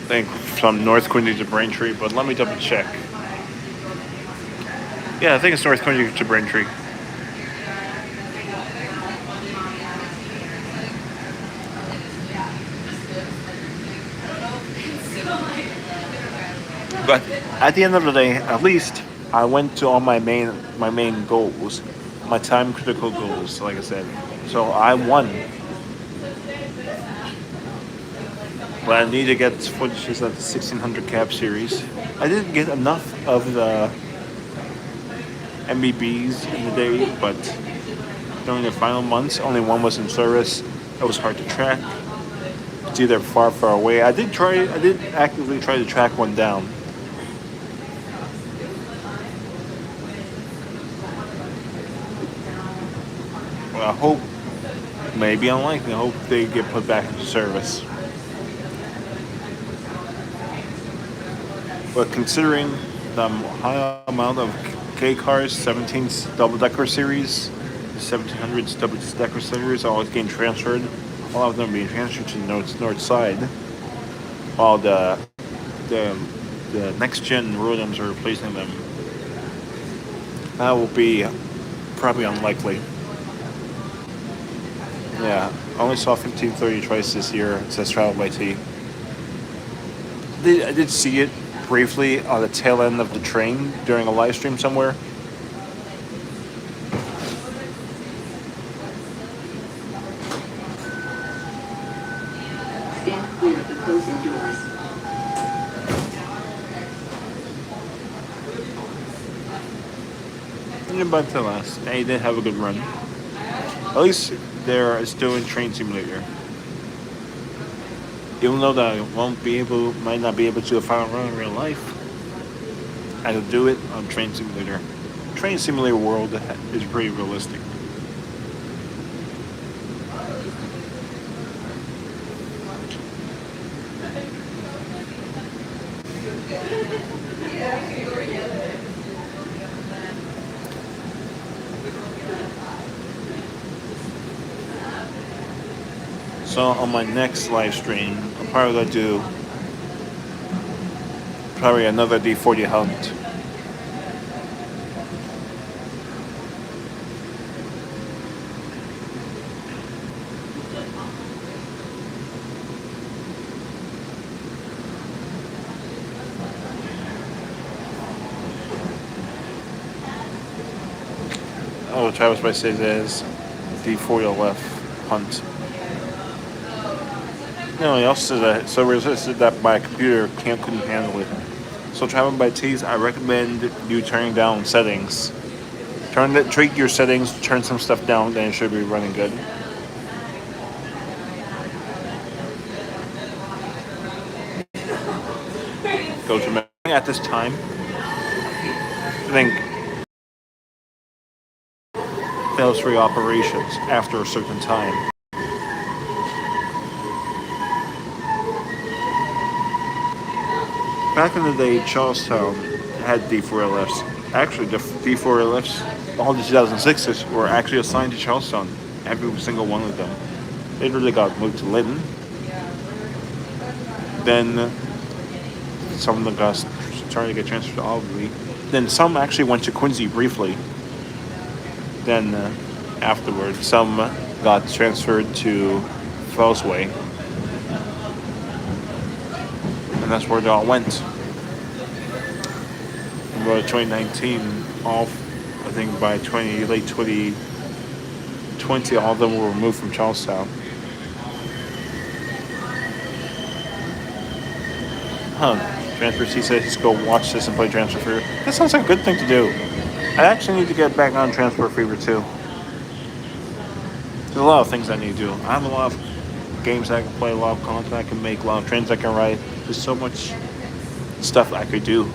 I think from North Quincy to Braintree, but let me double check. Yeah, I think it's North Quincy to Braintree. But at the end of the day, at least I went to all my main goals, my time critical goals, like I said. So I won. But I need to get footages of the 1600 cab series. I didn't get enough of the MBBs in the day, but during the final months, only one was in service. It was hard to track. It's either far away. I did actively try to track one down. Well, I hope, maybe unlikely, I hope they get put back into service. But considering the high amount of K cars, 17s double-decker series, 1700s double-decker series, always getting transferred. A lot of them being transferred to the north side, while the next-gen ROTMs are replacing them. That will be probably unlikely. Yeah, I only saw 1530 twice this year. It says Travel by T. I did see it briefly on the tail end of the train during a live stream somewhere. Stand clear of the closing doors. But to last, they did have a good run. At least they're still in Train Simulator. Even though that I might not be able to do a final run in real life, I will do it on Train Simulator. Train Simulator world is pretty realistic. So on my next live stream, I'm probably going to do another D40 hunt. Oh, Travis by says is the 4LF hunt. No, he also said that so resisted that my computer couldn't handle it. So traveling by T's, I recommend you turning down settings. Tweak your settings, turn some stuff down, then it should be running good. Go to at this time. I think fails free operations after a certain time. Back in the day, Charlestown had D4LFs. Actually, the D4LFs, all the 2006s, were actually assigned to Charlestown. Every single one of them. They really got moved to Lytton. Then some of them got started to get transferred to Albany. Then some actually went to Quincy briefly. Then afterward, some got transferred to Fellsway. And that's where they all went. About 2019, I think by late 2020, all of them were removed from Charlestown. Transfer C says he's go watch this and play Transfer Fever. That sounds like a good thing to do. I actually need to get back on Transfer Fever too. There's a lot of things I need to do. I have a lot of games I can play, a lot of content I can make, a lot of trains I can ride. There's so much stuff I could do.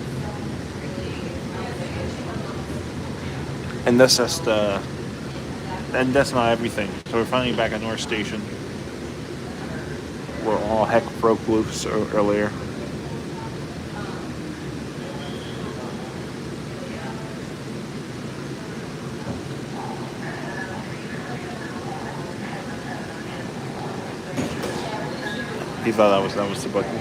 And that's not everything. So we're finally back at North Station, where all heck broke loose earlier. He thought that was the button.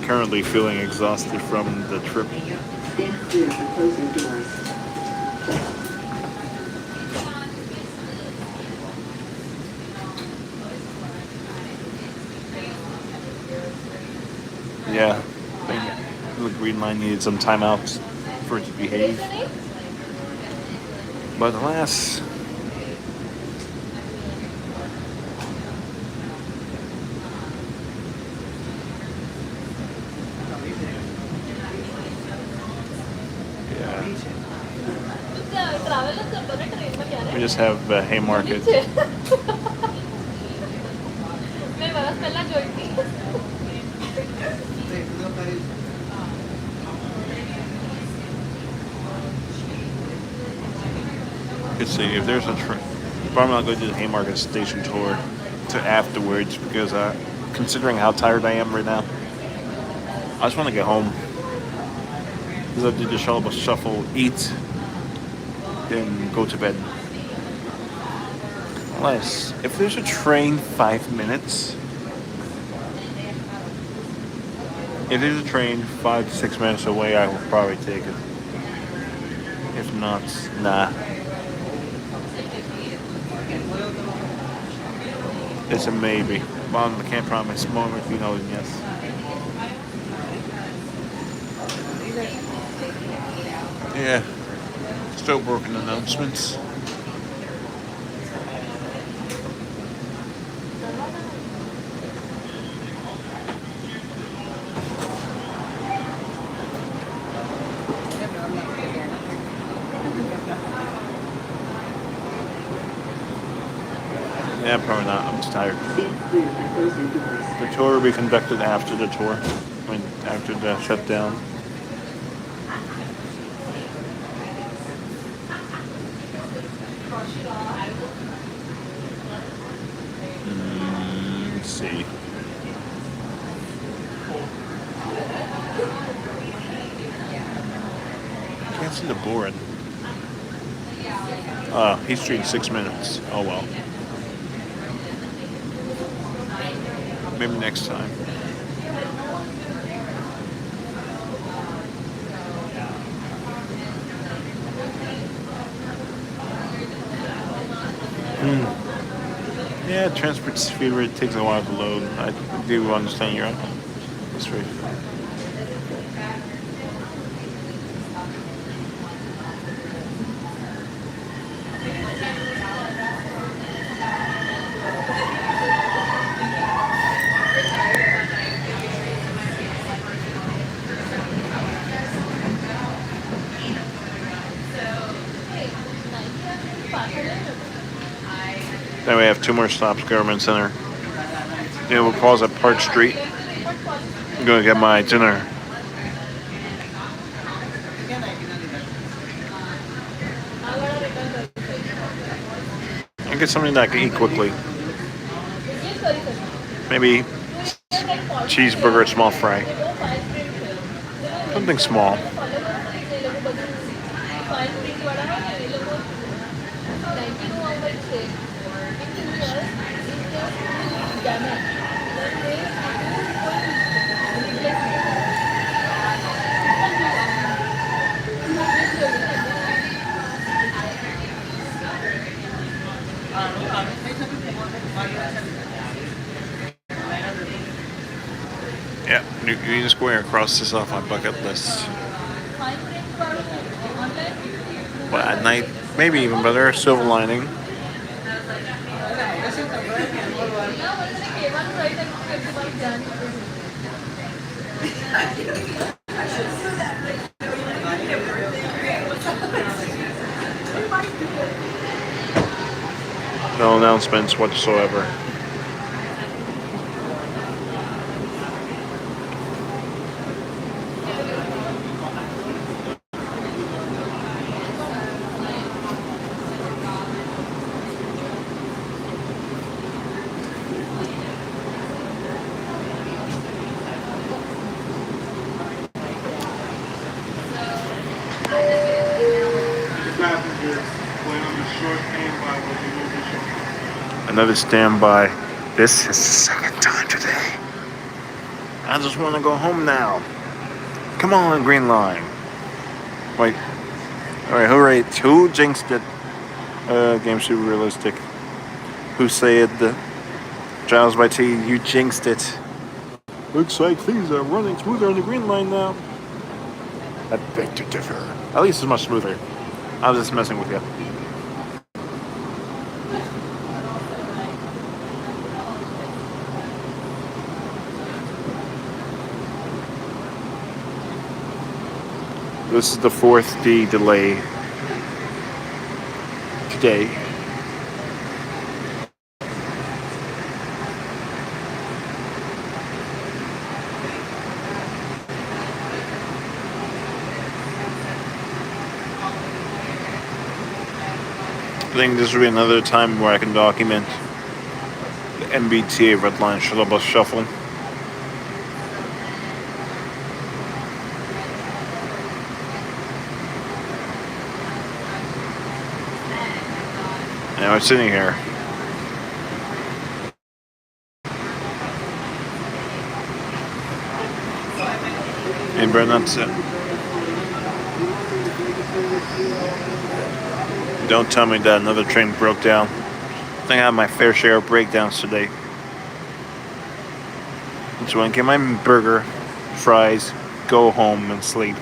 Currently feeling exhausted from the trip. Stand clear for closing doors. Yeah, I think the Green Line needed some timeouts for it to behave. But alas, we just have Haymarket. Let's see if there's a train. But I'm not going to do the Haymarket station tour to afterwards because considering how tired I am right now, I just want to get home. Because I did the shuttle shuffle, eat, then go to bed. Unless, if there's a train 5 minutes, if there's a train 5 to 6 minutes away, I will probably take it. If not, nah. It's a maybe. Well, I can't promise more if you know, yes. Yeah. Still broken announcements. Yeah, probably not. I'm just tired. The tour will be conducted after the tour. After the shutdown. Let's see. Can't see the board. He's treating 6 minutes. Oh well. Maybe next time. Yeah, transport fever, it takes a while to load. I do understand your frustration. Then we have 2 more stops, Government Center. Then we'll pause at Park Street. I'm gonna get my dinner. And get something that I can eat quickly. Maybe cheeseburger, small fry. Something small. Yeah, Union Square, cross this off my bucket list. But at night, maybe even better, silver lining. No announcements whatsoever. Another standby. This is the second time today. I just want to go home now. Come on, Green Line. Wait. Alright, who jinxed it? Game super realistic. Who said Giles by T, you jinxed it. Looks like things are running smoother on the Green Line now. I beg to differ. At least it's much smoother. I was just messing with you. This is the 4th D delay today. I think this will be another time where I can document the MBTA red line shuttle bus shuffle. Now it's sitting here. And better not sit. Don't tell me that another train broke down. I think I had my fair share of breakdowns today. So I can get my burger, fries, go home and sleep.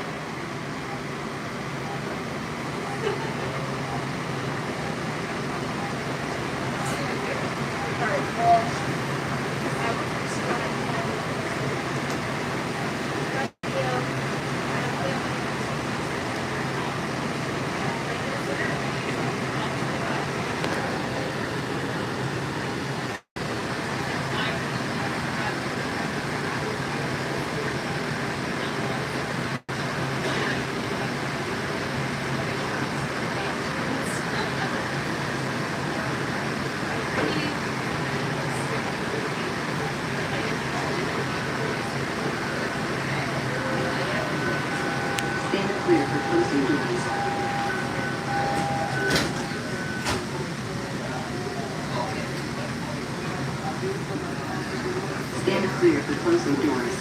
Stand clear for closing doors.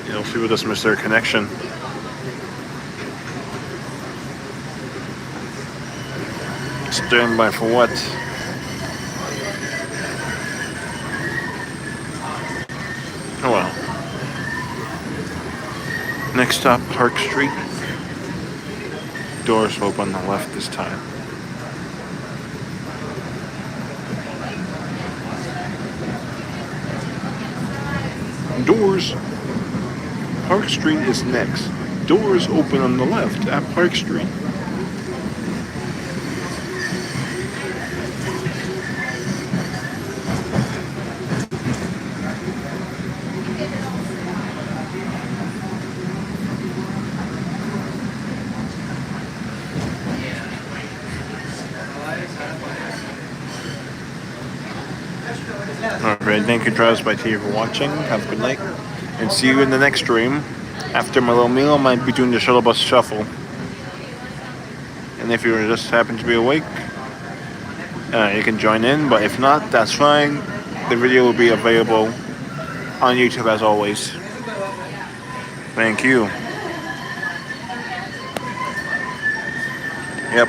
You know, people just miss their connection. Stand by for what? Oh well. Next stop, Park Street. Doors open on the left this time. Doors. Park Street is next. Doors open on the left at Park Street. Alright, thank you, Travis by T for watching. Have a good night. And see you in the next stream. After my little meal, I might be doing the shuttle bus shuffle. And if you just happen to be awake, you can join in. But if not, that's fine. The video will be available on YouTube as always. Thank you. Yep.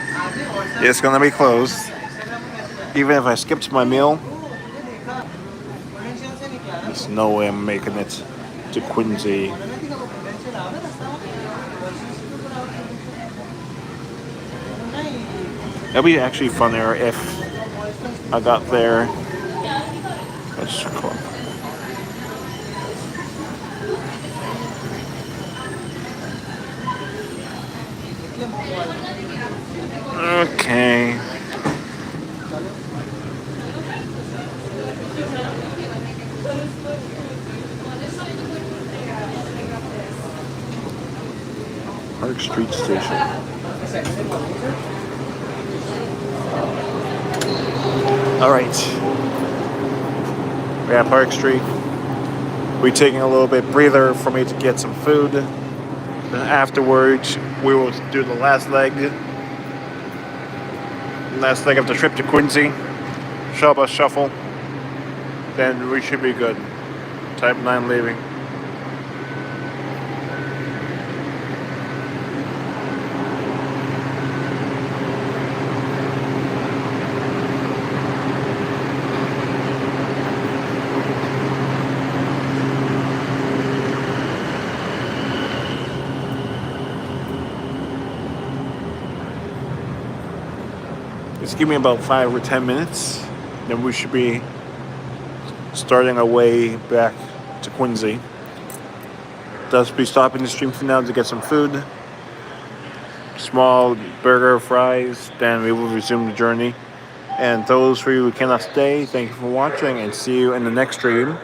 It's gonna be closed. Even if I skipped my meal, there's no way I'm making it to Quincy. It'd be actually funnier if I got there. Let's go. Okay. Park Street Station. Alright. We're at Park Street. We're taking a little bit breather for me to get some food. Then afterwards, we will do the last leg. Last leg of the trip to Quincy. Shuttle bus shuffle. Then we should be good. Type 9 leaving. Just give me about 5 or 10 minutes, then we should be starting our way back to Quincy. Thus be stopping the stream for now to get some food. Small burger, fries, then we will resume the journey. And those for you who cannot stay, thank you for watching and see you in the next stream.